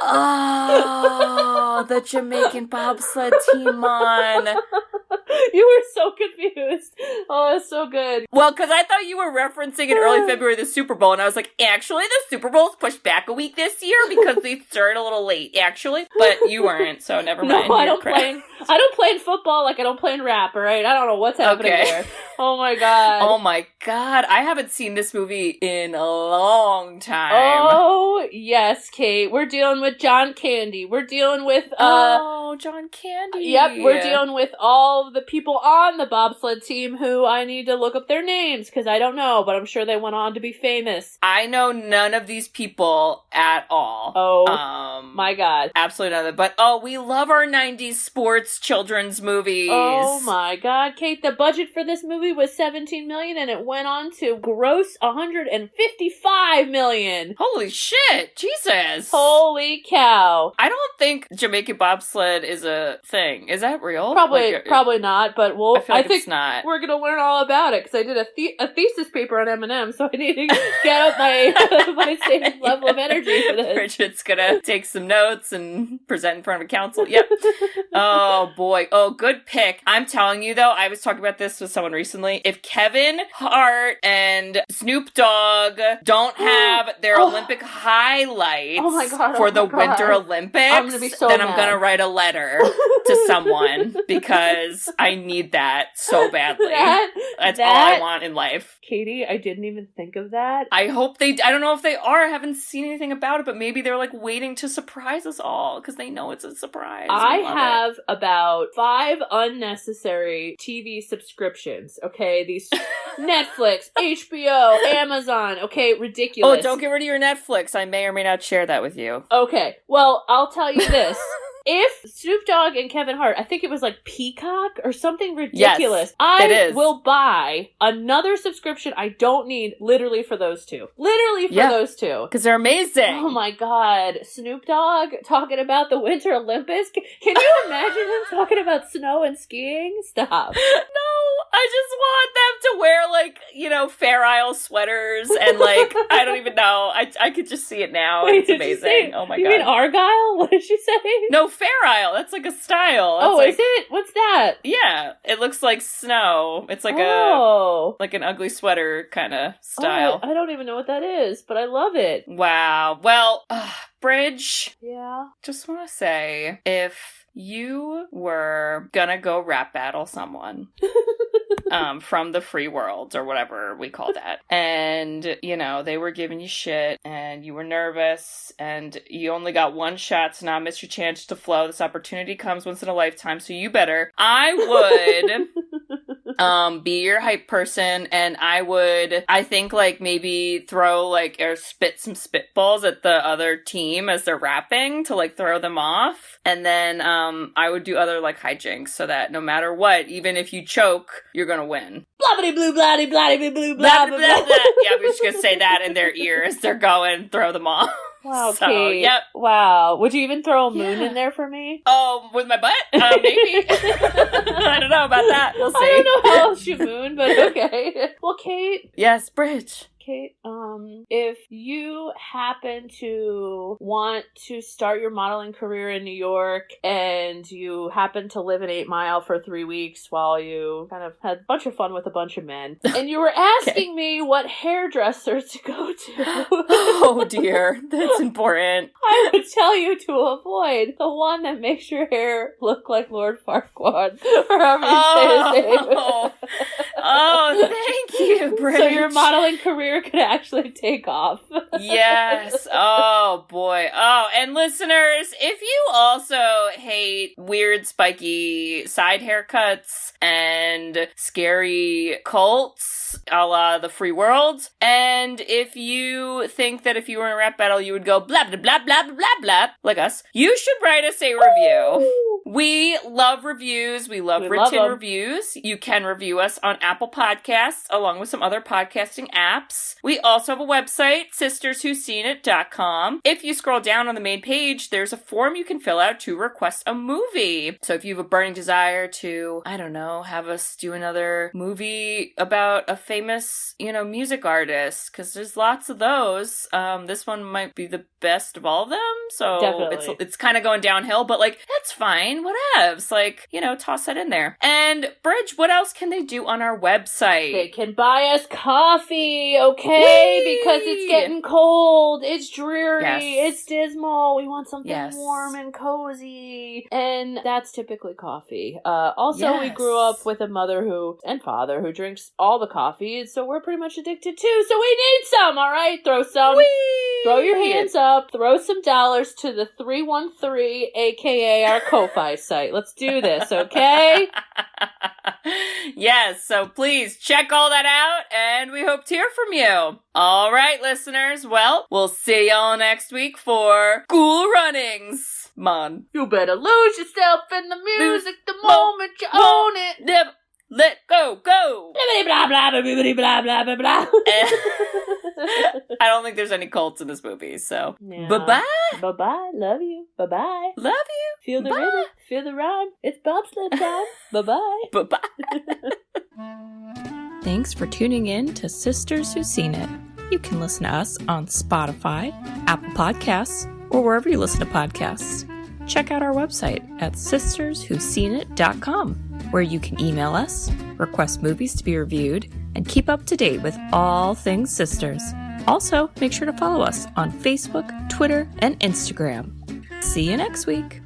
Speaker 2: Oh, the Jamaican bobsled team on.
Speaker 1: You were so confused. Oh, it's so good.
Speaker 2: Well, because I thought you were referencing in early February the Super Bowl, and I was like, actually, the Super Bowl's pushed back a week this year because they started a little late, actually. But you weren't, so never mind.
Speaker 1: No, I don't play in football like I don't play in rap, all right? I don't know what's happening there. Oh my god.
Speaker 2: Oh my god. I haven't seen this movie in a long time.
Speaker 1: Oh, yes, Kate. We're dealing with John Candy. We're dealing with,
Speaker 2: John Candy.
Speaker 1: Yep, we're dealing with all the people on the bobsled team who I need to look up their names because I don't know, but I'm sure they went on to be famous.
Speaker 2: I know none of these people at all.
Speaker 1: Oh, my God.
Speaker 2: Absolutely none of them. But, we love our 90s sports children's movies.
Speaker 1: Oh, my God. Kate, the budget for this movie was $17 million, and it went on to gross $155 million.
Speaker 2: Holy shit. Jesus.
Speaker 1: Holy cow.
Speaker 2: I don't think Jamaican bobsled is a thing. Is that real?
Speaker 1: Probably not, but I think
Speaker 2: it's not.
Speaker 1: We're going to learn all about it, because I did a thesis paper on Eminem, so I need to get up my same level of energy for this.
Speaker 2: Bridget's gonna take some notes and present in front of a council. Yep. Oh, boy. Oh, good pick. I'm telling you, though, I was talking about this with someone recently. If Kevin Hart and Snoop Dogg don't have their Olympic highlights for the Winter Olympics,
Speaker 1: I'm gonna be so
Speaker 2: then
Speaker 1: mad.
Speaker 2: I'm gonna write a letter to someone because I need that so badly. That's all I want in life.
Speaker 1: Katie, I didn't even think of that.
Speaker 2: I hope I don't know if they are. I haven't seen anything about it, but maybe they're like waiting to surprise us all because they know it's a surprise.
Speaker 1: I have about 5 unnecessary TV subscriptions, okay? These Netflix, HBO, Amazon, okay? Ridiculous.
Speaker 2: Oh, don't get rid of your Netflix. I may or may not share that with you.
Speaker 1: Okay, well, I'll tell you this. If Snoop Dogg and Kevin Hart, I think it was like Peacock or something ridiculous,
Speaker 2: yes,
Speaker 1: I will buy another subscription I don't need literally for those two. Literally for those two.
Speaker 2: Because they're amazing.
Speaker 1: Oh my God. Snoop Dogg talking about the Winter Olympics? Can you imagine him talking about snow and skiing? Stop.
Speaker 2: No, I just want them to wear Fair Isle sweaters and I don't even know. I could just see it now.
Speaker 1: Wait,
Speaker 2: it's amazing. Oh my God.
Speaker 1: You mean Argyle? What did she say?
Speaker 2: No, Fair Isle. That's like a style.
Speaker 1: Is it? What's that?
Speaker 2: Yeah. It looks like snow. It's like an ugly sweater kind of style.
Speaker 1: I don't even know what that is, but I love it.
Speaker 2: Wow. Well, Bridge.
Speaker 1: Yeah?
Speaker 2: Just want to say, if you were gonna go rap battle someone from the free world or whatever we call that, and they were giving you shit and you were nervous and you only got one shot to not miss your chance to flow, this opportunity comes once in a lifetime, so you better. I would be your hype person, and I think maybe throw or spit some spitballs at the other team as they're rapping to throw them off, and then I would do other hijinks so that no matter what, even if you choke, you're gonna win.
Speaker 1: Blabbity-blue, blah-blah-blah, blah, blah, blah.
Speaker 2: Yeah, I'm just gonna say that in their ears. They're going, throw them off.
Speaker 1: Wow,
Speaker 2: so,
Speaker 1: Kate.
Speaker 2: Yep.
Speaker 1: Wow. Would you even throw a moon in there for me?
Speaker 2: Oh, with my butt? Maybe. I don't know about that. We'll see.
Speaker 1: I don't know how else you moon, but okay. Well, Kate.
Speaker 2: Yes, Bridge.
Speaker 1: Kate, if you happen to want to start your modeling career in New York and you happen to live in 8 Mile for 3 weeks while you kind of had a bunch of fun with a bunch of men, and you were asking me what hairdresser to go to.
Speaker 2: Oh dear, that's important.
Speaker 1: I would tell you to avoid the one that makes your hair look like Lord Farquaad, or however you say his name.
Speaker 2: Oh, thank you, Bridge.
Speaker 1: So your modeling career could actually take off.
Speaker 2: Yes. Oh, boy. Oh, and listeners, if you also hate weird, spiky side haircuts and scary cults a la the free world, and if you think that if you were in a rap battle, you would go blah, blah, blah, blah, blah, blah, blah, like us, you should write us a review.
Speaker 1: Ooh.
Speaker 2: We love reviews. We love written reviews. You can review us on Apple Podcasts along with some other podcasting apps. We also have a website, sisterswhoseenit.com. If you scroll down on the main page, there's a form you can fill out to request a movie. So if you have a burning desire to, I don't know, have us do another movie about a famous, music artist, because there's lots of those. This one might be the best of all of them. So
Speaker 1: definitely.
Speaker 2: It's kind of going downhill, but that's fine. Whatevs. Toss that in there. And Bridge, what else can they do on our website?
Speaker 1: They can buy us coffee, okay? Whee! Because it's getting cold. It's dreary.
Speaker 2: Yes.
Speaker 1: It's dismal. We want something warm and cozy. And that's typically coffee. Also, we grew up with a mother and father who drinks all the coffee, so we're pretty much addicted too. So we need some, all right? Throw some.
Speaker 2: Whee!
Speaker 1: Throw your hands up. Throw some dollars to the 313, aka our Ko-Fi site. Let's do this, okay?
Speaker 2: Yes, so please check all that out, and we hope to hear from you. All right, listeners. Well, we'll see y'all next week for Cool Runnings. Mon.
Speaker 1: You better lose yourself in the music the moment you own it.
Speaker 2: Never let go.
Speaker 1: Blah, blah, blah, blah, blah, blah, blah, blah.
Speaker 2: I don't think there's any cults in this movie, so.
Speaker 1: Yeah.
Speaker 2: Bye-bye.
Speaker 1: Bye-bye. Love you. Bye-bye.
Speaker 2: Love you.
Speaker 1: Feel the
Speaker 2: Bye.
Speaker 1: rhythm. Feel the rhyme. It's bobsled time. Bye-bye.
Speaker 2: Bye-bye.
Speaker 5: Thanks for tuning in to Sisters Who've Seen It. You can listen to us on Spotify, Apple Podcasts, or wherever you listen to podcasts. Check out our website at sisterswho'veseenit.com, where you can email us, request movies to be reviewed, and keep up to date with all things sisters. Also, make sure to follow us on Facebook, Twitter, and Instagram. See you next week.